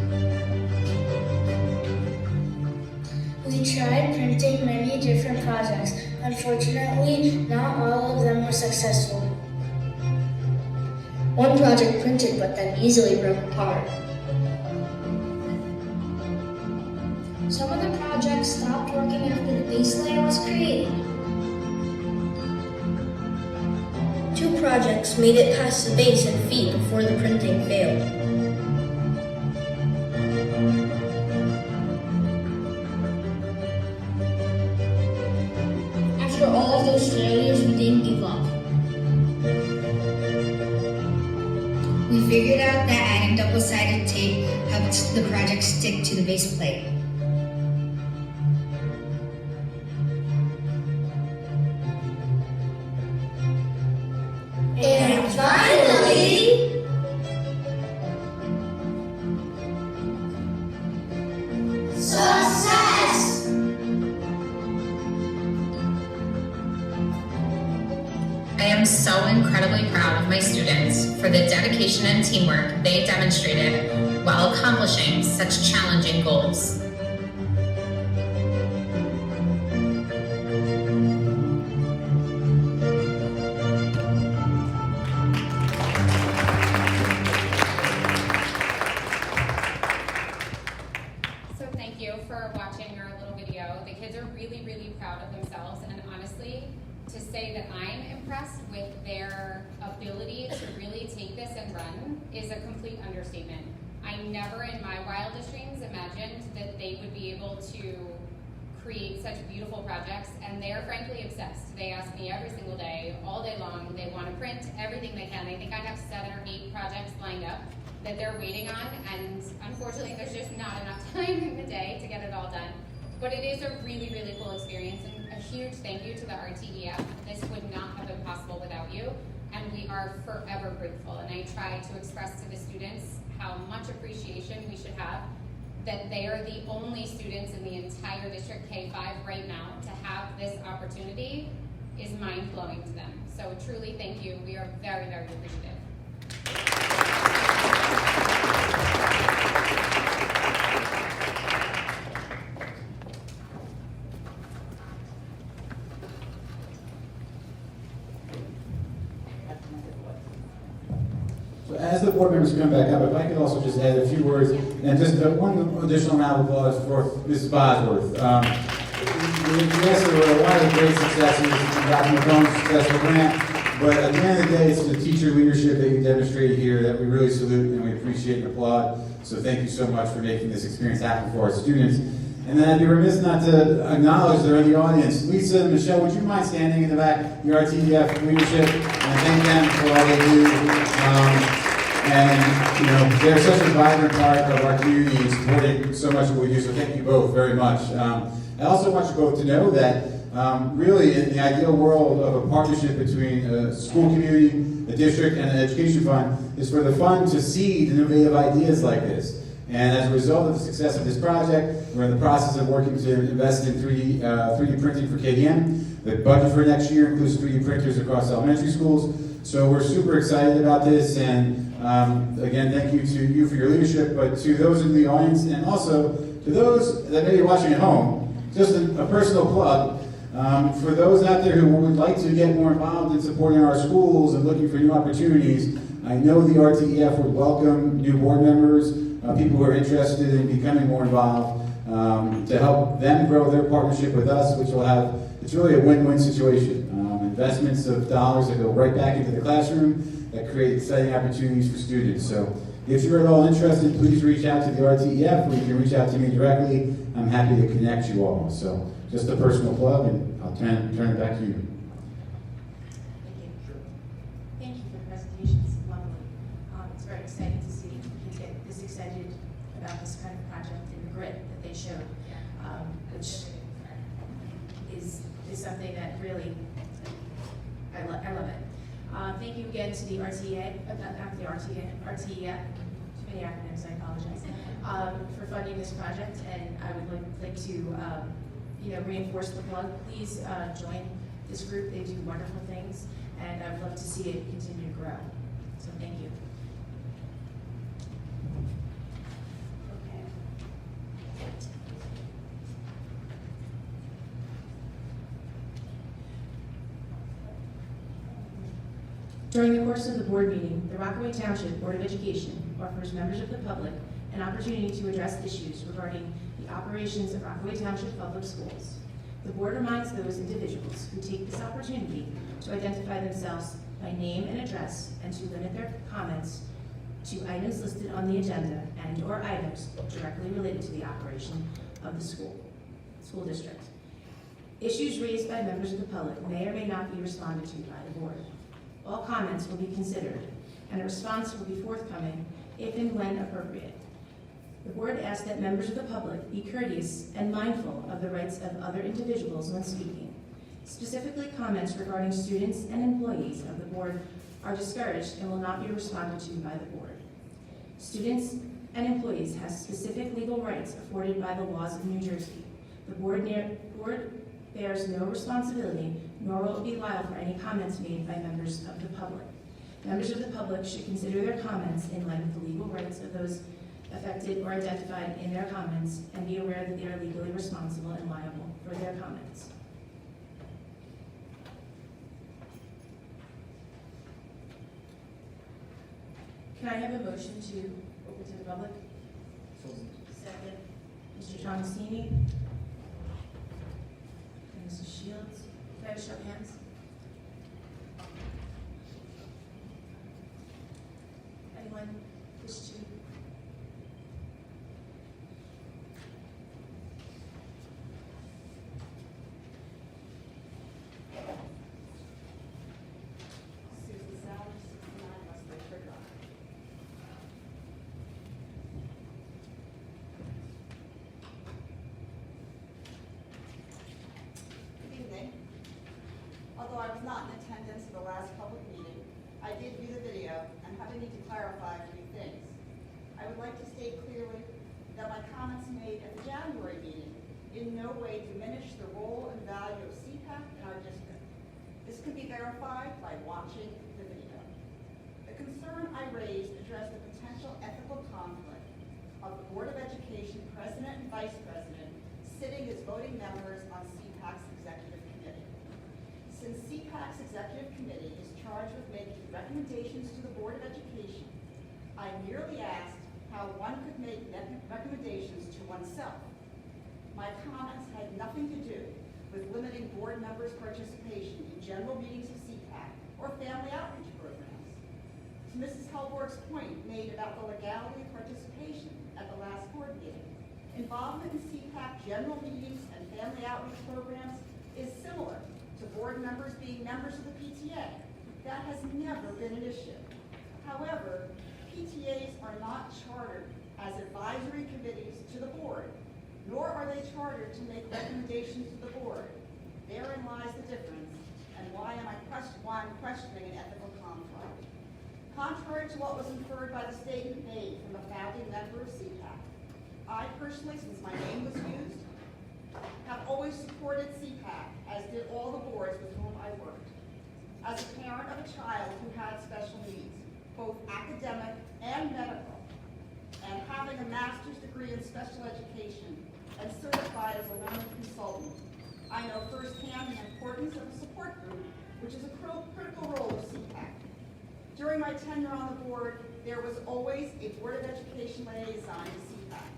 We tried printing many different projects. Unfortunately, not all of them were successful. One project printed but then easily broke apart. Some of the projects stopped working after the base layer was created. 2 projects made it past the base and feet before the printing failed. After all of those failures, we didn't give up. We figured out that adding double-sided tape helped the project stick to the base plate. And finally, success! I am so incredibly proud of my students for the dedication and teamwork they demonstrated while accomplishing such challenging goals. So thank you for watching our little video. The kids are really, really proud of themselves, and honestly, to say that I'm impressed with their ability to really take this and run is a complete understatement. I never in my wildest dreams imagined that they would be able to create such beautiful projects, and they're frankly obsessed. They ask me every single day, all day long. They want to print everything they can. I think I have 7 or 8 projects lined up that they're waiting on, and unfortunately there's just not enough time in the day to get it all done. But it is a really, really cool experience, and a huge thank you to the RTEF. This would not have been possible without you, and we are forever grateful. And I try to express to the students how much appreciation we should have that they are the only students in the entire District K-5 right now to have this opportunity is mind-blowing to them. So truly thank you. We are very, very appreciative. So as the board members come back up, if I could also just add a few words, and just one additional round of applause for Mrs. Bosworth. Yes, there were a lot of great successes, Dr. McComb's successful grant, but at the end of the day, it's the teacher leadership that you demonstrated here that we really salute and we appreciate and applaud. So thank you so much for making this experience happen for our students. And then I'd be remiss not to acknowledge they're in the audience. Lisa and Michelle, would you mind standing in the back, your RTEF leadership, and thank them for all they do. And, you know, they're such a vibrant part of our community and supporting so much of what we do, so thank you both very much. I also want you both to know that really in the ideal world of a partnership between a school community, a district, and an education fund is for the fund to seed innovative ideas like this. And as a result of the success of this project, we're in the process of working to invest in 3D printing for KDM. The budget for next year includes 3D printers across elementary schools. So we're super excited about this, and again, thank you to you for your leadership, but to those in the audience, and also to those that may be watching at home, just a personal plug. For those out there who would like to get more involved in supporting our schools and looking for new opportunities, I know the RTEF would welcome new board members, people who are interested in becoming more involved, to help them grow their partnership with us, which will have, it's really a win-win situation. Investments of dollars that go right back into the classroom that create exciting opportunities for students. So if you're at all interested, please reach out to the RTEF, or you can reach out to me directly. I'm happy to connect you all. So just a personal plug, and I'll turn it back to you. Thank you for the presentation. It's lovely. It's very exciting to see kids get this excited about this kind of project and the grit that they showed, which is something that really, I love it. Thank you again to the RTA, not the RTA, too many acronyms, I apologize, for funding this project, and I would like to, reinforce the plug. Please join this group. They do wonderful things, and I would love to see it continue to grow. So thank you. During the course of the board meeting, the Rockaway Township Board of Education offers members of the public an opportunity to address issues regarding the operations of Rockaway Township Public Schools. The board reminds those individuals who take this opportunity to identify themselves by name and address and to limit their comments to items listed on the agenda and/or items directly related to the operation of the school district. Issues raised by members of the public may or may not be responded to by the board. All comments will be considered, and a response will be forthcoming if and when appropriate. The board asks that members of the public be courteous and mindful of the rights of other individuals when speaking. Specifically, comments regarding students and employees of the board are discouraged and will not be responded to by the board. Students and employees have specific legal rights afforded by the laws of New Jersey. The board bears no responsibility, nor will it be liable for any comments made by members of the public. Members of the public should consider their comments in light of the legal rights of those affected or identified in their comments and be aware that they are legally responsible and liable for their comments. Can I have a motion to open to the public? Second. Mr. Thomasini? And Mrs. Shields? Can I have a show of hands? Anyone wish to? Susan Sowers, 69 West Lakeshore Drive. Good evening. Although I was not in attendance at the last public meeting, I did view the video and have a need to clarify a few things. I would like to state clearly that my comments made at the January meeting in no way diminish the role and value of CPAC in our district. This can be verified by watching the video. The concern I raised addressed the potential ethical conflict of the Board of Education President and Vice President sitting as voting members on CPAC's Executive Committee. Since CPAC's Executive Committee is charged with making recommendations to the Board of Education, I merely asked how one could make recommendations to oneself. My comments had nothing to do with limiting board members' participation in general meetings of CPAC or family outreach programs. To Mrs. Hellborg's point made about the legality of participation at the last board meeting, involvement in CPAC general meetings and family outreach programs is similar to board members being members of the PTA. That has never been an issue. However, PTAs are not chartered as advisory committees to the board, nor are they chartered to make recommendations to the board. Therein lies the difference, and why I'm questioning an ethical conflict. Contrary to what was inferred by the statement made from a founding member of CPAC, I personally, since my name was used, have always supported CPAC, as did all the boards with whom I worked. As a parent of a child who had special needs, both academic and medical, and having a master's degree in special education and certified as a learning consultant, I know firsthand the importance of a support group, which is a critical role of CPAC. During my tenure on the board, there was always a Board of Education liaison to CPAC,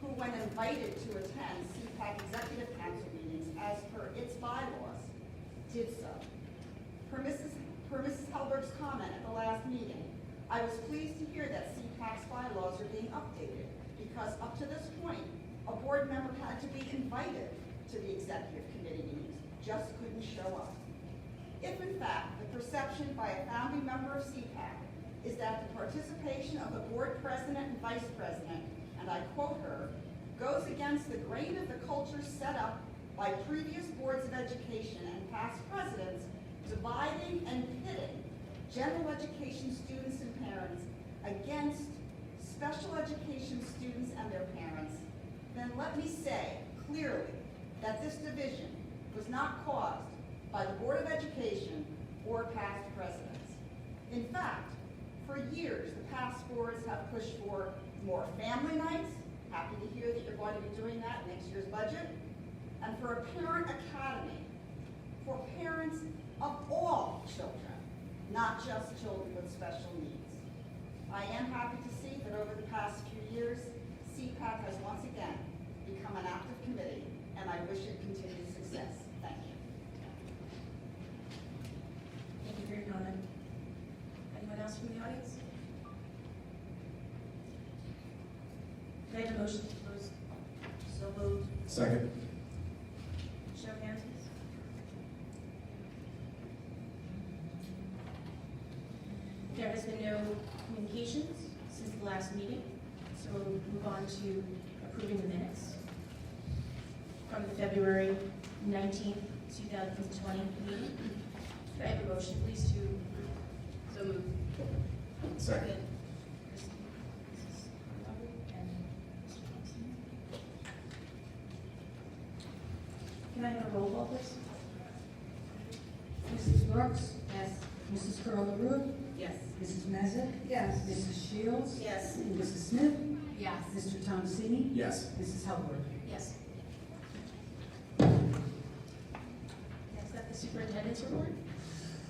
who, when invited to attend CPAC Executive Council meetings as per its bylaws, did so. Per Mrs. Hellberg's comment at the last meeting, I was pleased to hear that CPAC's bylaws are being updated, because up to this point, a board member had to be invited to the executive committee meetings, just couldn't show up. If in fact the perception by a founding member of CPAC is that the participation of the board president and vice president and and I quote her, goes against the grain of the culture set up by previous boards of education and past presidents, dividing and pitting general education students and parents against special education students and their parents, then let me say clearly that this division was not caused by the Board of Education or past presidents. In fact, for years, the past boards have pushed for more family nights. Happy to hear that you're going to be doing that in next year's budget. And for a parent academy for parents of all children, not just children with special needs. I am happy to see that over the past few years, CPAC has once again become an active committee, and I wish it continued success. Thank you. Thank you for your comment. Anyone else from the audience? Can I have a motion to close? So moved. Second. Show of hands, please. There has been no communications since the last meeting, so we'll move on to approving the minutes from the February 19th, 2020 meeting. Could I have a motion, please, to approve? So moved. Second. Christie, Mrs. Rockaway, and Mr. Thompson. Can I have a roll call, please? Mrs. Brooks? Yes. Mrs. Curl-LaRue? Yes. Mrs. Mezak? Yes. Mrs. Shields? Yes. Mrs. Smith? Yes. Mr. Thomasini? Yes. Mrs. Halpern? Yes. Next up, the superintendent's report.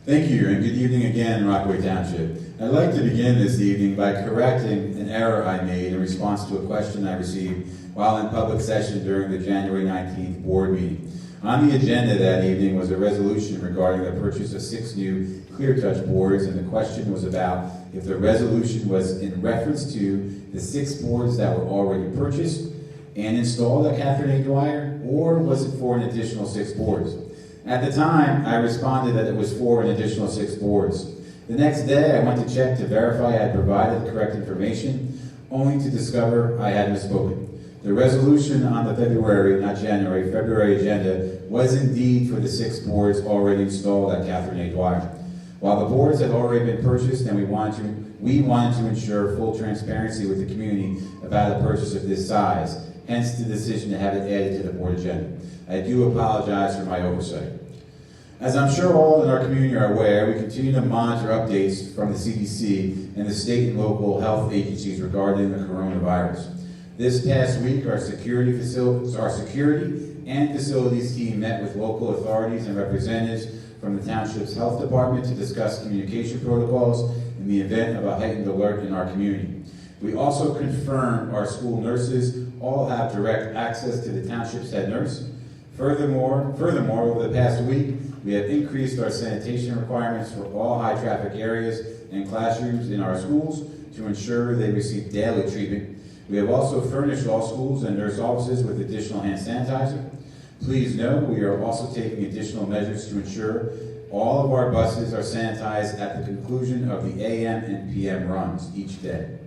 Thank you, and good evening again, Rockaway Township. I'd like to begin this evening by correcting an error I made in response to a question I received while in public session during the January 19th board meeting. On the agenda that evening was a resolution regarding the purchase of 6 new Clear Touch boards, and the question was about if the resolution was in reference to the 6 boards that were already purchased and installed at Catherine A. Dwyer, or was it for an additional 6 boards? At the time, I responded that it was for an additional 6 boards. The next day, I went to check to verify I had provided the correct information, only to discover I had misspoken. The resolution on the February agenda was indeed for the 6 boards already installed at Catherine A. Dwyer. While the boards had already been purchased and we wanted to ensure full transparency with the community about a purchase of this size, hence the decision to have it added to the board agenda. I do apologize for my oversight. As I'm sure all in our community are aware, we continue to monitor updates from the CDC and the state and local health agencies regarding the coronavirus. This past week, our security and facilities team met with local authorities and representatives from the Township's health department to discuss communication protocols in the event of a heightened alert in our community. We also confirmed our school nurses all have direct access to the Township's head nurse. Furthermore, over the past week, we have increased our sanitation requirements for all high-traffic areas and classrooms in our schools to ensure they receive daily treatment. We have also furnished all schools and nurse offices with additional hand sanitizer. Please note, we are also taking additional measures to ensure all of our buses are sanitized at the conclusion of the AM and PM runs each day.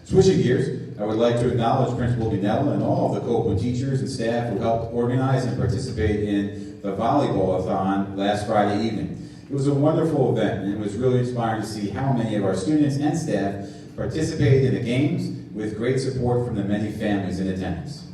Switching gears, I would like to acknowledge Principal Ganella and all of the Copeland teachers and staff who helped organize and participate in the volleyball-a-thon last Friday evening. It was a wonderful event, and it was really inspiring to see how many of our students and staff participated in the games with great support from the many families in attendance.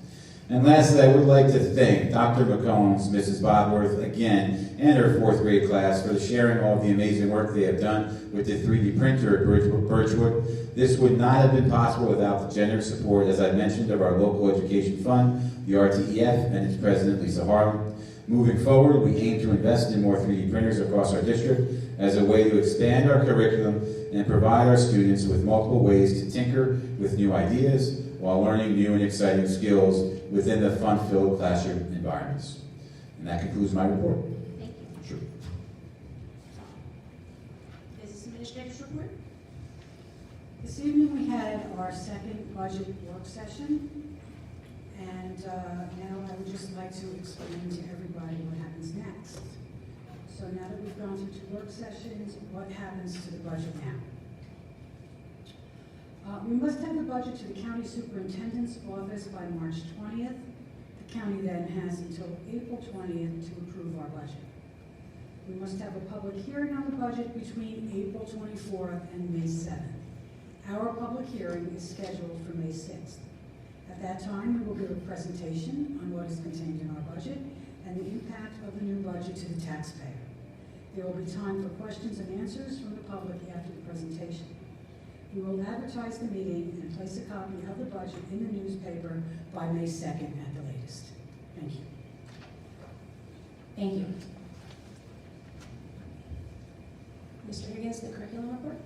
And lastly, I would like to thank Dr. McCombs, Mrs. Bodworth, again, and her 4th grade class for sharing all of the amazing work they have done with the 3D printer at Birchwood. This would not have been possible without the generous support, as I mentioned, of our local education fund, the RTEF, and its president, Lisa Harlan. Moving forward, we aim to invest in more 3D printers across our district as a way to expand our curriculum and provide our students with multiple ways to tinker with new ideas while learning new and exciting skills within the fun-filled classroom environments. And that concludes my report. Thank you. Sure. Business Administrator's report. This evening, we had our second budget work session. And now I would just like to explain to everybody what happens next. So now that we've gone through 2 work sessions, what happens to the budget now? We must have the budget to the county superintendent's office by March 20th. The county then has until April 20th to approve our budget. We must have a public hearing on the budget between April 24th and May 7th. Our public hearing is scheduled for May 6th. At that time, we will give a presentation on what is contained in our budget and the impact of the new budget to the taxpayer. There will be time for questions and answers from the public after the presentation. We will advertise the meeting and place a copy of the budget in the newspaper by May 2nd at the latest. Thank you. Thank you. Mr. Higgins, the curriculum report.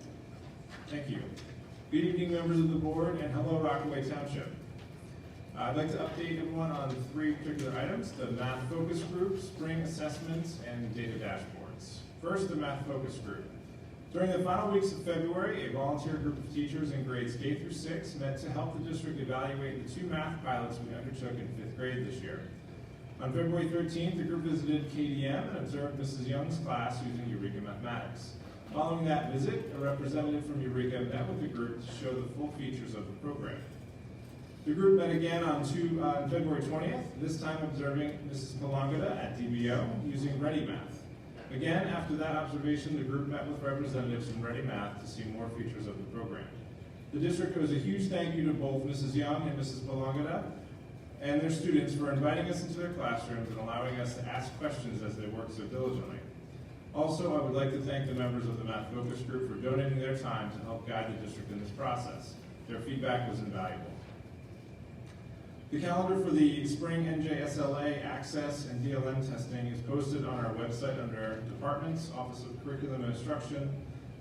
Thank you. Good evening, members of the board, and hello, Rockaway Township. I'd like to update everyone on 3 particular items: the math focus group, spring assessments, and data dashboards. First, the math focus group. During the final weeks of February, a volunteer group of teachers in grades K through 6 met to help the district evaluate the 2 math pilots we undertook in 5th grade this year. On February 13th, the group visited KDM and observed Mrs. Young's class using Eureka Mathematics. Following that visit, a representative from Eureka met with the group to show the full features of the program. The group met again on February 20th, this time observing Mrs. Palangada at DBO using ReadyMath. Again, after that observation, the group met with representatives from ReadyMath to see more features of the program. The district owes a huge thank you to both Mrs. Young and Mrs. Palangada and their students for inviting us into their classrooms and allowing us to ask questions as they work so diligently. Also, I would like to thank the members of the Math Focus Group for donating their time to help guide the district in this process. Their feedback was invaluable. The calendar for the spring NJSLA access and DLM testing is posted on our website under Departments, Office of Curriculum and Instruction,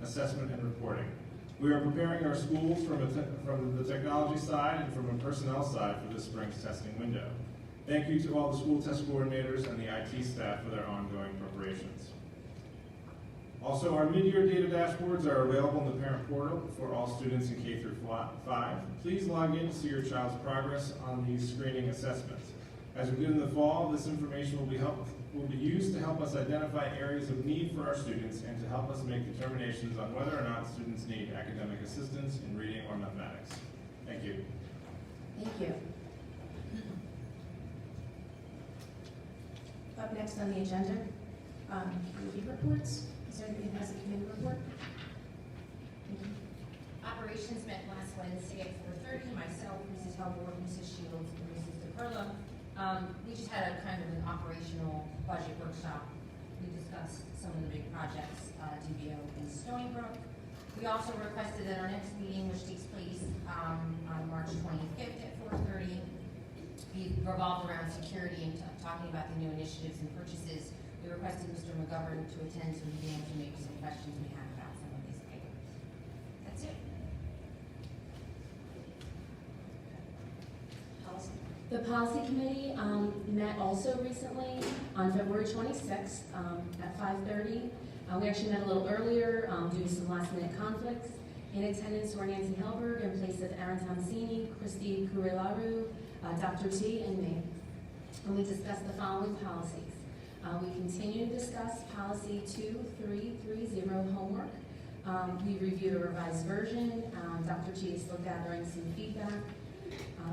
Assessment and Reporting. We are preparing our schools from the technology side and from a personnel side for this spring's testing window. Thank you to all the school test coordinators and the IT staff for their ongoing preparations. Also, our mid-year data dashboards are available in the parent portal for all students in K through 5. Please log in to see your child's progress on these screening assessments. As we did in the fall, this information will be used to help us identify areas of need for our students and to help us make determinations on whether or not students need academic assistance in reading or mathematics. Thank you. Thank you. Up next on the agenda, committee reports. Is there anybody who has a committee report? Operations met last Wednesday at 4:30. Myself, Mrs. Halbord, Mrs. Shields, and Mrs. DeCarlo. We just had a kind of an operational budget workshop. We discussed some of the big projects, DBO and Stony Brook. We also requested that our next meeting, which takes place on March 25th at 4:30, be revolved around security and talking about the new initiatives and purchases. We requested Mr. McGovern to attend so he can answer maybe some questions we have about some of these items. That's it. Policy. The policy committee met also recently on February 26th at 5:30. We actually met a little earlier due to some last minute conflicts. In attendance were Nancy Helberg in place of Aaron Tonsini, Christy Kurilaru, Dr. T, and me. And we discussed the following policies. We continue to discuss policy 2330 homework. We reviewed a revised version. Dr. T is still gathering some feedback.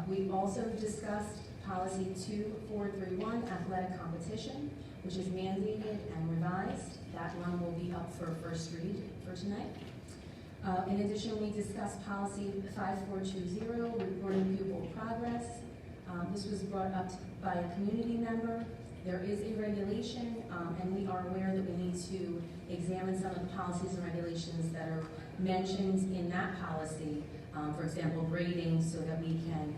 We also discussed policy 2431 athletic competition, which is mandated and revised. That one will be up for first read for tonight. In addition, we discussed policy 5420, reporting pupil progress. This was brought up by a community member. There is a regulation, and we are aware that we need to examine some of the policies and regulations that are mentioned in that policy. For example, grading, so that we can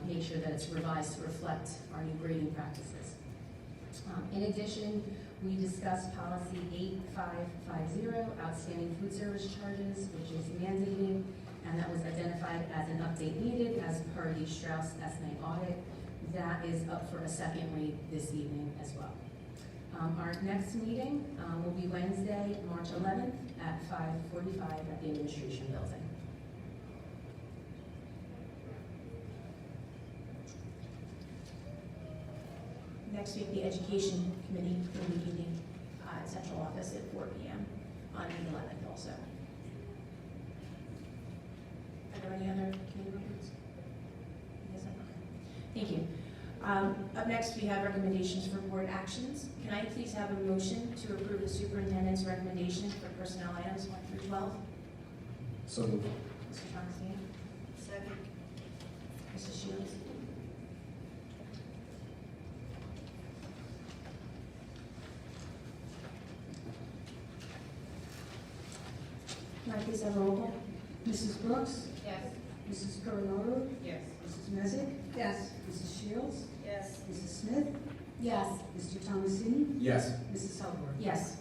make sure that it's revised to reflect our new grading practices. In addition, we discussed policy 8550, outstanding food service charges, which is mandating, and that was identified as an update needed as per the Strauss SMA audit. That is up for a second read this evening as well. Our next meeting will be Wednesday, March 11th at 5:45 at the administration building. Next week, the education committee will be meeting at central office at 4 p.m. on the 11th also. Are there any other committee reports? Yes, I'm not. Thank you. Up next, we have recommendations for board actions. Can I please have a motion to approve the superintendent's recommendations for personnel items 1 through 12? So moved. Mr. Thomasino? Second. Mrs. Shields? Can I please have a roll call? Mrs. Brooks? Yes. Mrs. Carlaro? Yes. Mrs. Mezak? Yes. Mrs. Shields? Yes. Mrs. Smith? Yes. Mr. Thomasini? Yes. Mrs. Hubbard? Yes.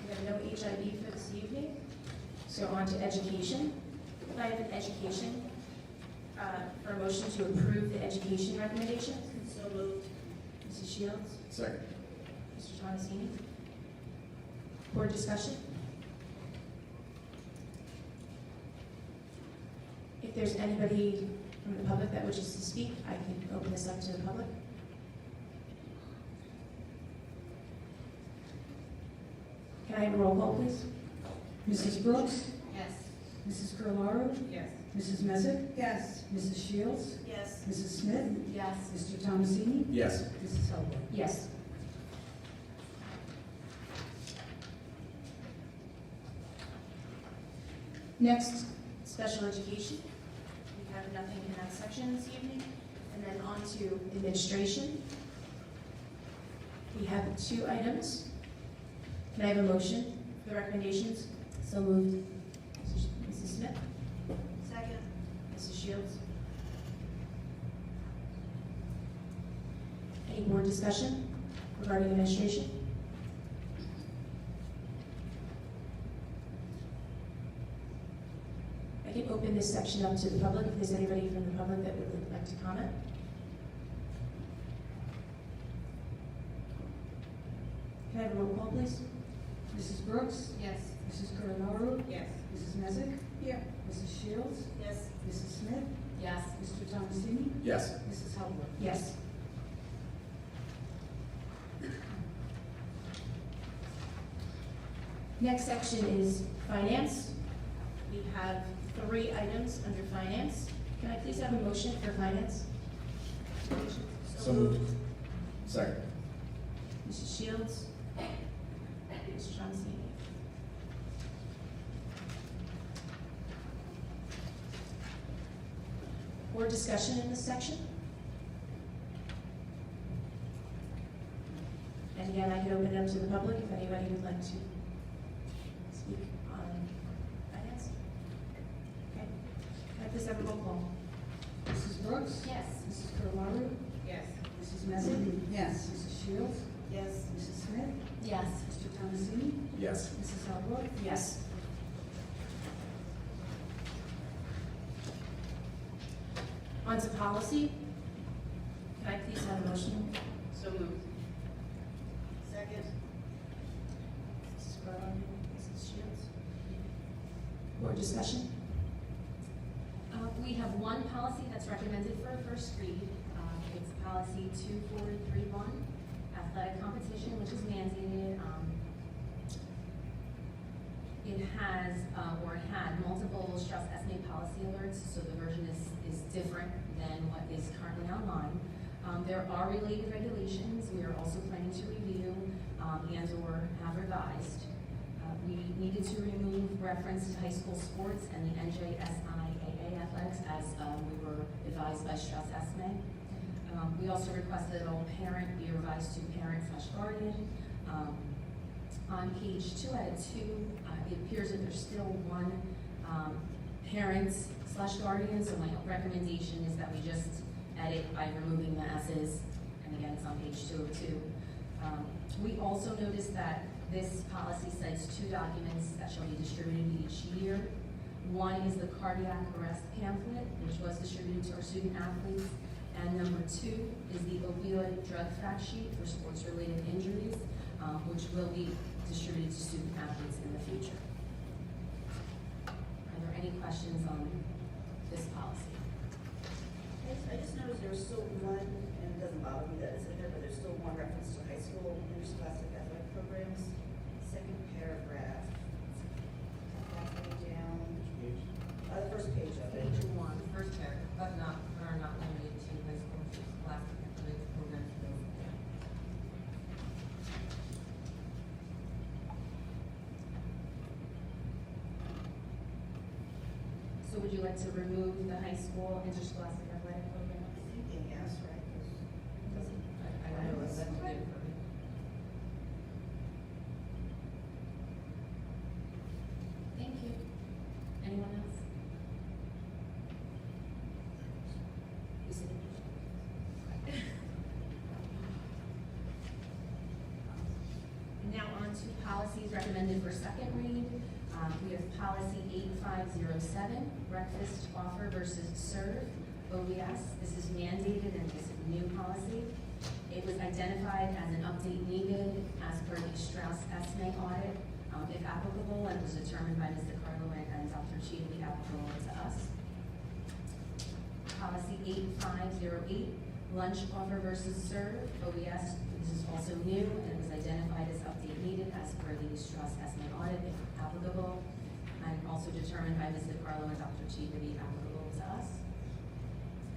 We have no HIV for this evening, so on to education. Can I have an education, for a motion to approve the education recommendations? So moved. Mrs. Shields? Second. Mr. Thomasini? Board discussion? If there's anybody from the public that wishes to speak, I can open this up to the public. Can I have a roll call, please? Mrs. Brooks? Yes. Mrs. Carlaro? Yes. Mrs. Mezak? Yes. Mrs. Shields? Yes. Mrs. Smith? Yes. Mr. Thomasini? Yes. Mrs. Hubbard? Yes. Next, special education. We have nothing in that section this evening. And then on to administration. We have 2 items. Can I have a motion for the recommendations? So moved. Mrs. Smith? Second. Mrs. Shields? Any board discussion regarding administration? I can open this section up to the public if there's anybody from the public that would like to comment. Can I have a roll call, please? Mrs. Brooks? Yes. Mrs. Carlaro? Yes. Mrs. Mezak? Yeah. Mrs. Shields? Yes. Mrs. Smith? Yes. Mr. Thomasini? Yes. Mrs. Hubbard? Yes. Next section is finance. We have 3 items under finance. Can I please have a motion for finance? So moved. Second. Mrs. Shields? Mr. Thomasini? Board discussion in this section? And again, I can open it up to the public if anybody would like to speak on finance. Okay. Can I please have a roll call? Mrs. Brooks? Yes. Mrs. Carlaro? Yes. Mrs. Mezak? Yes. Mrs. Shields? Yes. Mrs. Smith? Yes. Mr. Thomasini? Yes. Mrs. Hubbard? Yes. On to policy. Can I please have a motion? So moved. Second. Mrs. Carlaro, Mrs. Shields. Board discussion? We have one policy that's recommended for first read. It's policy 2431, athletic competition, which is mandated. It has, or it had multiple stress estimate policy alerts, so the version is different than what is currently online. There are related regulations we are also planning to review and/or have revised. We needed to remove reference to high school sports and the NJSIAA athletics as we were advised by stress estimate. We also requested that all parent be revised to parent/guardian. On page 2 out of 2, it appears that there's still one parent/guardian, so my recommendation is that we just edit by removing the S's, and again, it's on page 2 of 2. We also noticed that this policy cites 2 documents that shall be distributed each year. One is the cardiac arrest pamphlet, which was distributed to our student athletes, and number 2 is the opioid drug fact sheet for sports-related injuries, which will be distributed to student athletes in the future. Are there any questions on this policy? I just noticed there was still one, and it doesn't bother me that it's in there, but there's still one reference to high school interscholastic athletic programs. second paragraph. Halfway down, the first page of it. Page one, first paragraph, but are not limited to high school scholastic athletics programs. So would you like to remove the high school interscholastic athletic program? Thinking yes, right? I don't know, that's good for me. Thank you. Anyone else? You said it. Now on to policies recommended for second read. We have policy 8507, breakfast offer versus serve, OBS. This is mandated and this is a new policy. It was identified as an update needed as per the Strauss-Esme audit, if applicable, and was determined by Mr. Carlo and Dr. Chi to be applicable to us. Policy 8508, lunch offer versus serve, OBS. This is also new and it was identified as update needed as per the Strauss-Esme audit, if applicable, and also determined by Mr. Carlo and Dr. Chi to be applicable to us.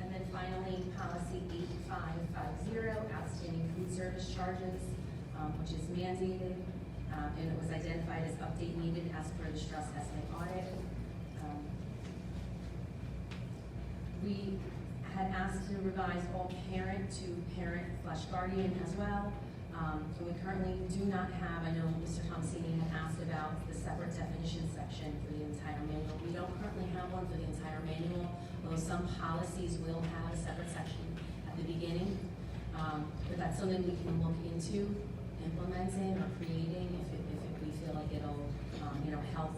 And then finally, policy 8550, outstanding food service charges, which is mandated, and it was identified as update needed as per the Strauss-Esme audit. We had asked to revise all parent to parent/guardian as well. And we currently do not have, I know Mr. Thomasini had asked about the separate definition section for the entire manual. We don't currently have one for the entire manual, although some policies will have a separate section at the beginning. But that's something we can look into implementing or creating if we feel like it'll, help.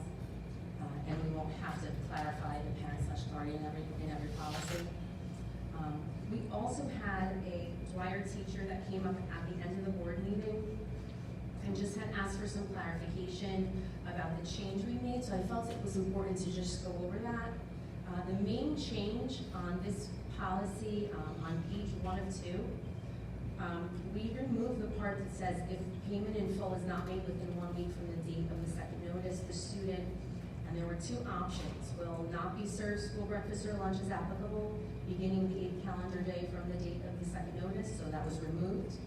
And we won't have to clarify the parent/guardian in every policy. We also had a Dwyer teacher that came up at the end of the board meeting and just had asked for some clarification about the change we made, so I felt it was important to just go over that. The main change on this policy, on page 1 of 2, we removed the part that says if payment in full is not made within 1 week from the date of the second notice, the student, and there were 2 options, will not be served school breakfast or lunch as applicable, beginning the 8th calendar day from the date of the second notice, so that was removed.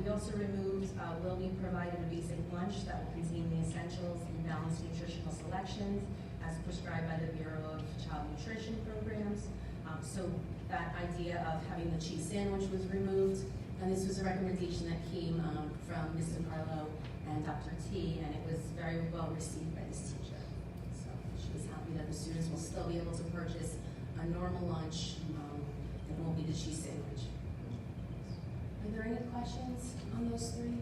We also removed, will be provided a basic lunch that will contain the essentials and balanced nutritional selections as prescribed by the Bureau of Child Nutrition Programs. So that idea of having the cheese sandwich was removed, and this was a recommendation that came from Mr. Carlo and Dr. T, and it was very well received by this teacher. So she was happy that the students will still be able to purchase a normal lunch, and won't be the cheese sandwich. Are there any questions on those 3?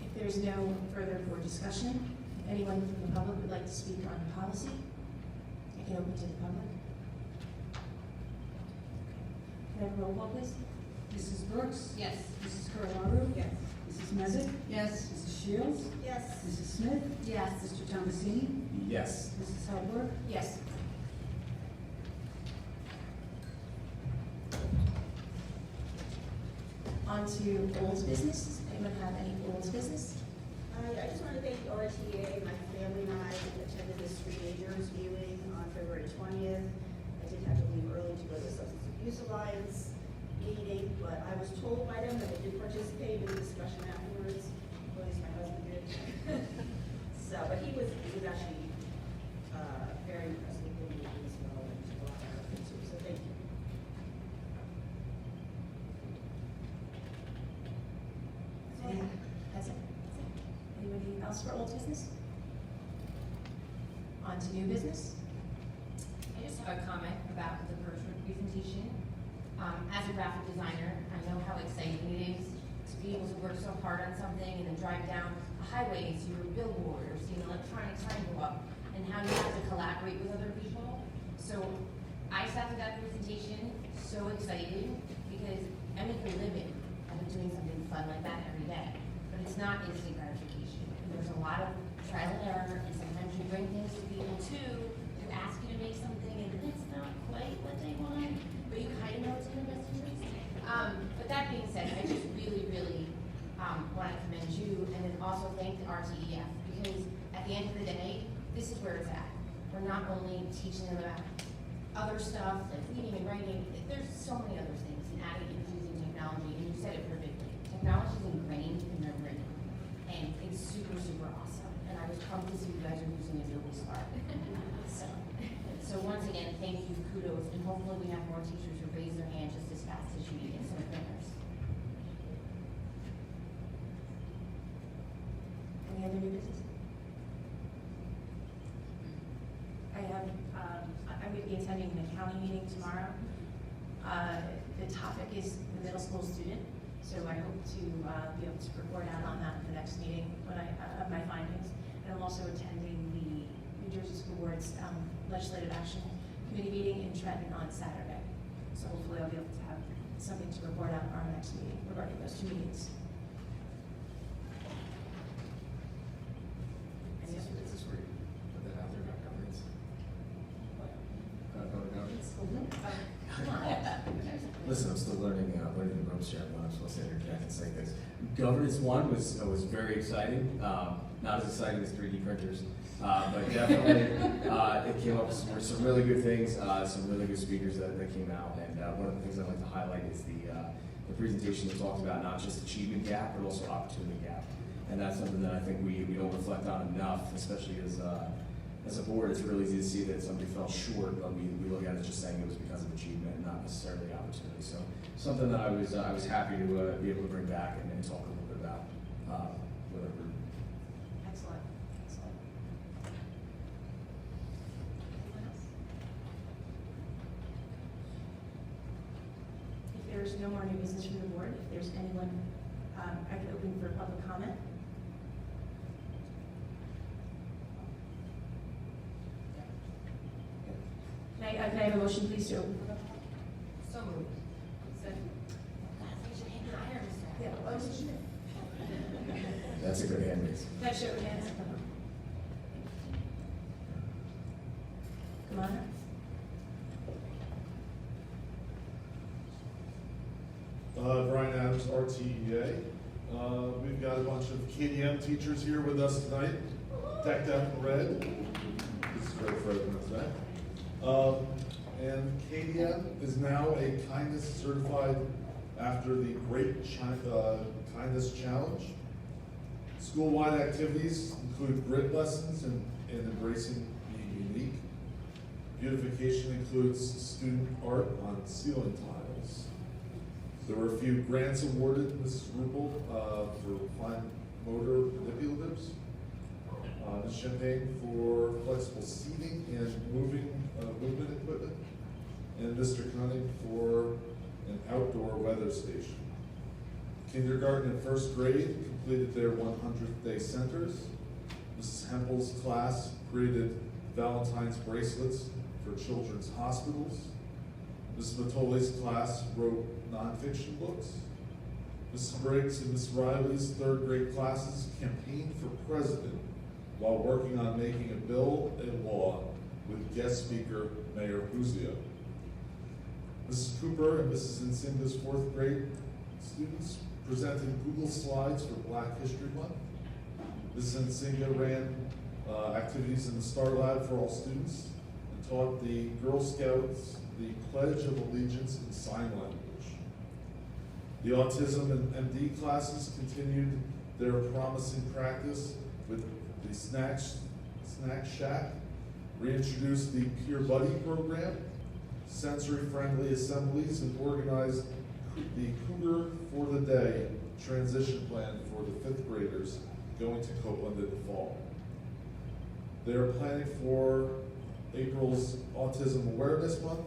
If there's no further board discussion, if anyone from the public would like to speak on policy, I can open to the public. Can I have a roll call, please? Mrs. Brooks? Yes. Mrs. Carlaro? Yes. Mrs. Mezak? Yes. Mrs. Shields? Yes. Mrs. Smith? Yes. Mr. Thomasini? Yes. Mrs. Halberg? Yes. On to old business. Anyone have any old business? I just want to thank the RTA. My family and I attended the Street Majors viewing on February 20th. I did have to leave early to go to the Substance Abuse Alliance meeting, but I was told by them that they did participate in the discussion afterwards. At least my husband did. So, but he was actually very impressed with the meeting as well, and a lot of effort too. So thank you. That's it. Anybody else for old business? On to new business. I just have a comment about the Birchwood presentation. As a graphic designer, I know how exciting it is to be able to work so hard on something and then drive down a highway and see your billboard or see an electronic sign go up, and how you have to collaborate with other people. So I sat through that presentation so excited because I make a living out of doing something fun like that every day. But it's not instant gratification. There's a lot of trial and error, and sometimes you bring things to people too, who ask you to make something and it's not quite what they want, but you kind of know also thank the RTEF, because at the end of the day, this is where it's at. We're not only teaching them about other stuff, like reading and writing, there's so many other things, and adding and using technology, and you said it perfectly. Technology is ingrained in their brain, and it's super, super awesome. And I was pumped to see you guys are using Adobe Spark. So once again, thank you, kudos, and hopefully we have more teachers who raise their hand just as fast as you and some printers. Any other new business? I'm going to be attending the county meeting tomorrow. The topic is the middle school student, so I hope to be able to report out on that at the next meeting when of my findings. And I'm also attending the New Jersey School Board's Legislative Action Committee meeting in Trenton on Saturday. So hopefully I'll be able to have something to report out on our next meeting regarding those two meetings. Any other This is where you put that out there about governance. Listen, I'm still learning the ropes here. I'm not supposed to interject and say this. Governance 1 was very exciting. Not as exciting as 3D printers, but definitely it came up with some really good things, some really good speakers that came out. And one of the things I'd like to highlight is the presentation that talked about not just achievement gap, but also opportunity gap. And that's something that I think we don't reflect on enough, especially as a board. It's really easy to see that somebody fell short, but we look at it just saying it was because of achievement and not necessarily opportunity. So something that I was happy to be able to bring back and talk a little bit about with our group. Excellent, excellent. Anyone else? If there's no more new business from the board, if there's anyone, I can open for public comment. Can I have a motion, please, to open? So moved. Second. Raise your hand higher, Mr. Yeah, motion. That's a good hand raise. That show hands. Come on. Brian Adams, RTEA. We've got a bunch of KDM teachers here with us tonight, decked out in red. This is great for everyone today. And KDM is now a kindness certified after the Great Kindness Challenge. School-wide activities include grit lessons and embracing being unique. Beautification includes student art on ceiling tiles. There were a few grants awarded, Mrs. Rupel, for fine motor manipulatives. Ms. Champagne for flexible seating and movement equipment. And Mr. Cunning for an outdoor weather station. Kindergarten and first grade completed their 100th day centers. Mrs. Hempel's class created Valentine's bracelets for children's hospitals. Mrs. Matoli's class wrote nonfiction books. Mrs. Briggs and Mrs. Riley's third grade classes campaigned for president while working on making a bill and law with guest speaker Mayor Puzio. Mrs. Cooper and Mrs. Nsinga's fourth grade students presented Google Slides for Black History Month. Mrs. Nsinga ran activities in the Star Lab for all students and taught the Girl Scouts the Pledge of Allegiance in sign language. The autism and MD classes continued their promising practice with the Snack Shack, reintroduced the Peer Buddy program, sensory-friendly assemblies, and organized the Cougar for the Day transition plan for the fifth graders going to Copeland in the fall. They are planning for April's Autism Awareness Month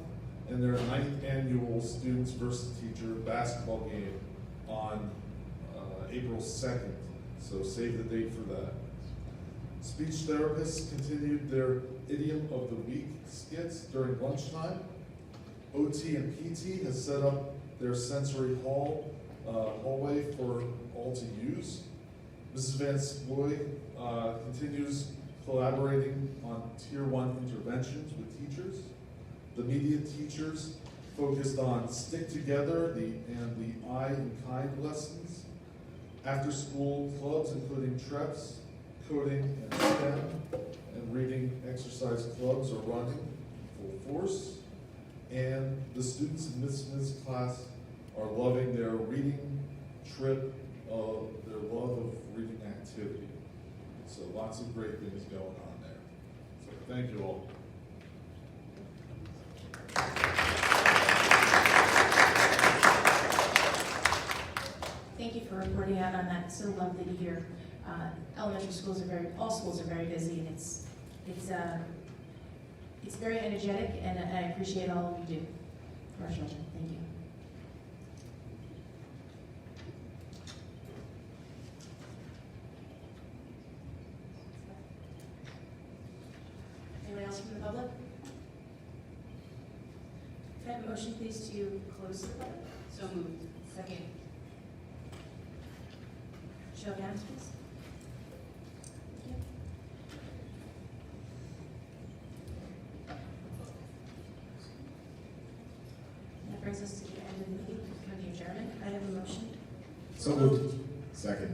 and their 9th annual Students versus Teacher basketball game on April 2nd, so save the date for that. Speech therapists continued their Idiom of the Week skits during lunchtime. OT and PT has set up their sensory hallway for all to use. Mrs. Van Sploy continues collaborating on Tier 1 interventions with teachers. The media teachers focused on Stick Together and the I in Kind lessons. after-school clubs including TREPS, coding and STEM, and reading exercise clubs are running full force. And the students in Miss Smith's class are loving their reading trip, their love of reading activity. So lots of great things going on there. So thank you all. Thank you for reporting out on that. It's so lovely to hear. Elementary schools all schools are very busy, and it's very energetic, and I appreciate all you do for our children. Thank you. Anyone else from the public? Can I have a motion, please, to close the public? So moved. Second. Show of hands, please. Thank you. That brings us to the end of the meeting for the adjournment. I have a motion. So moved. Second.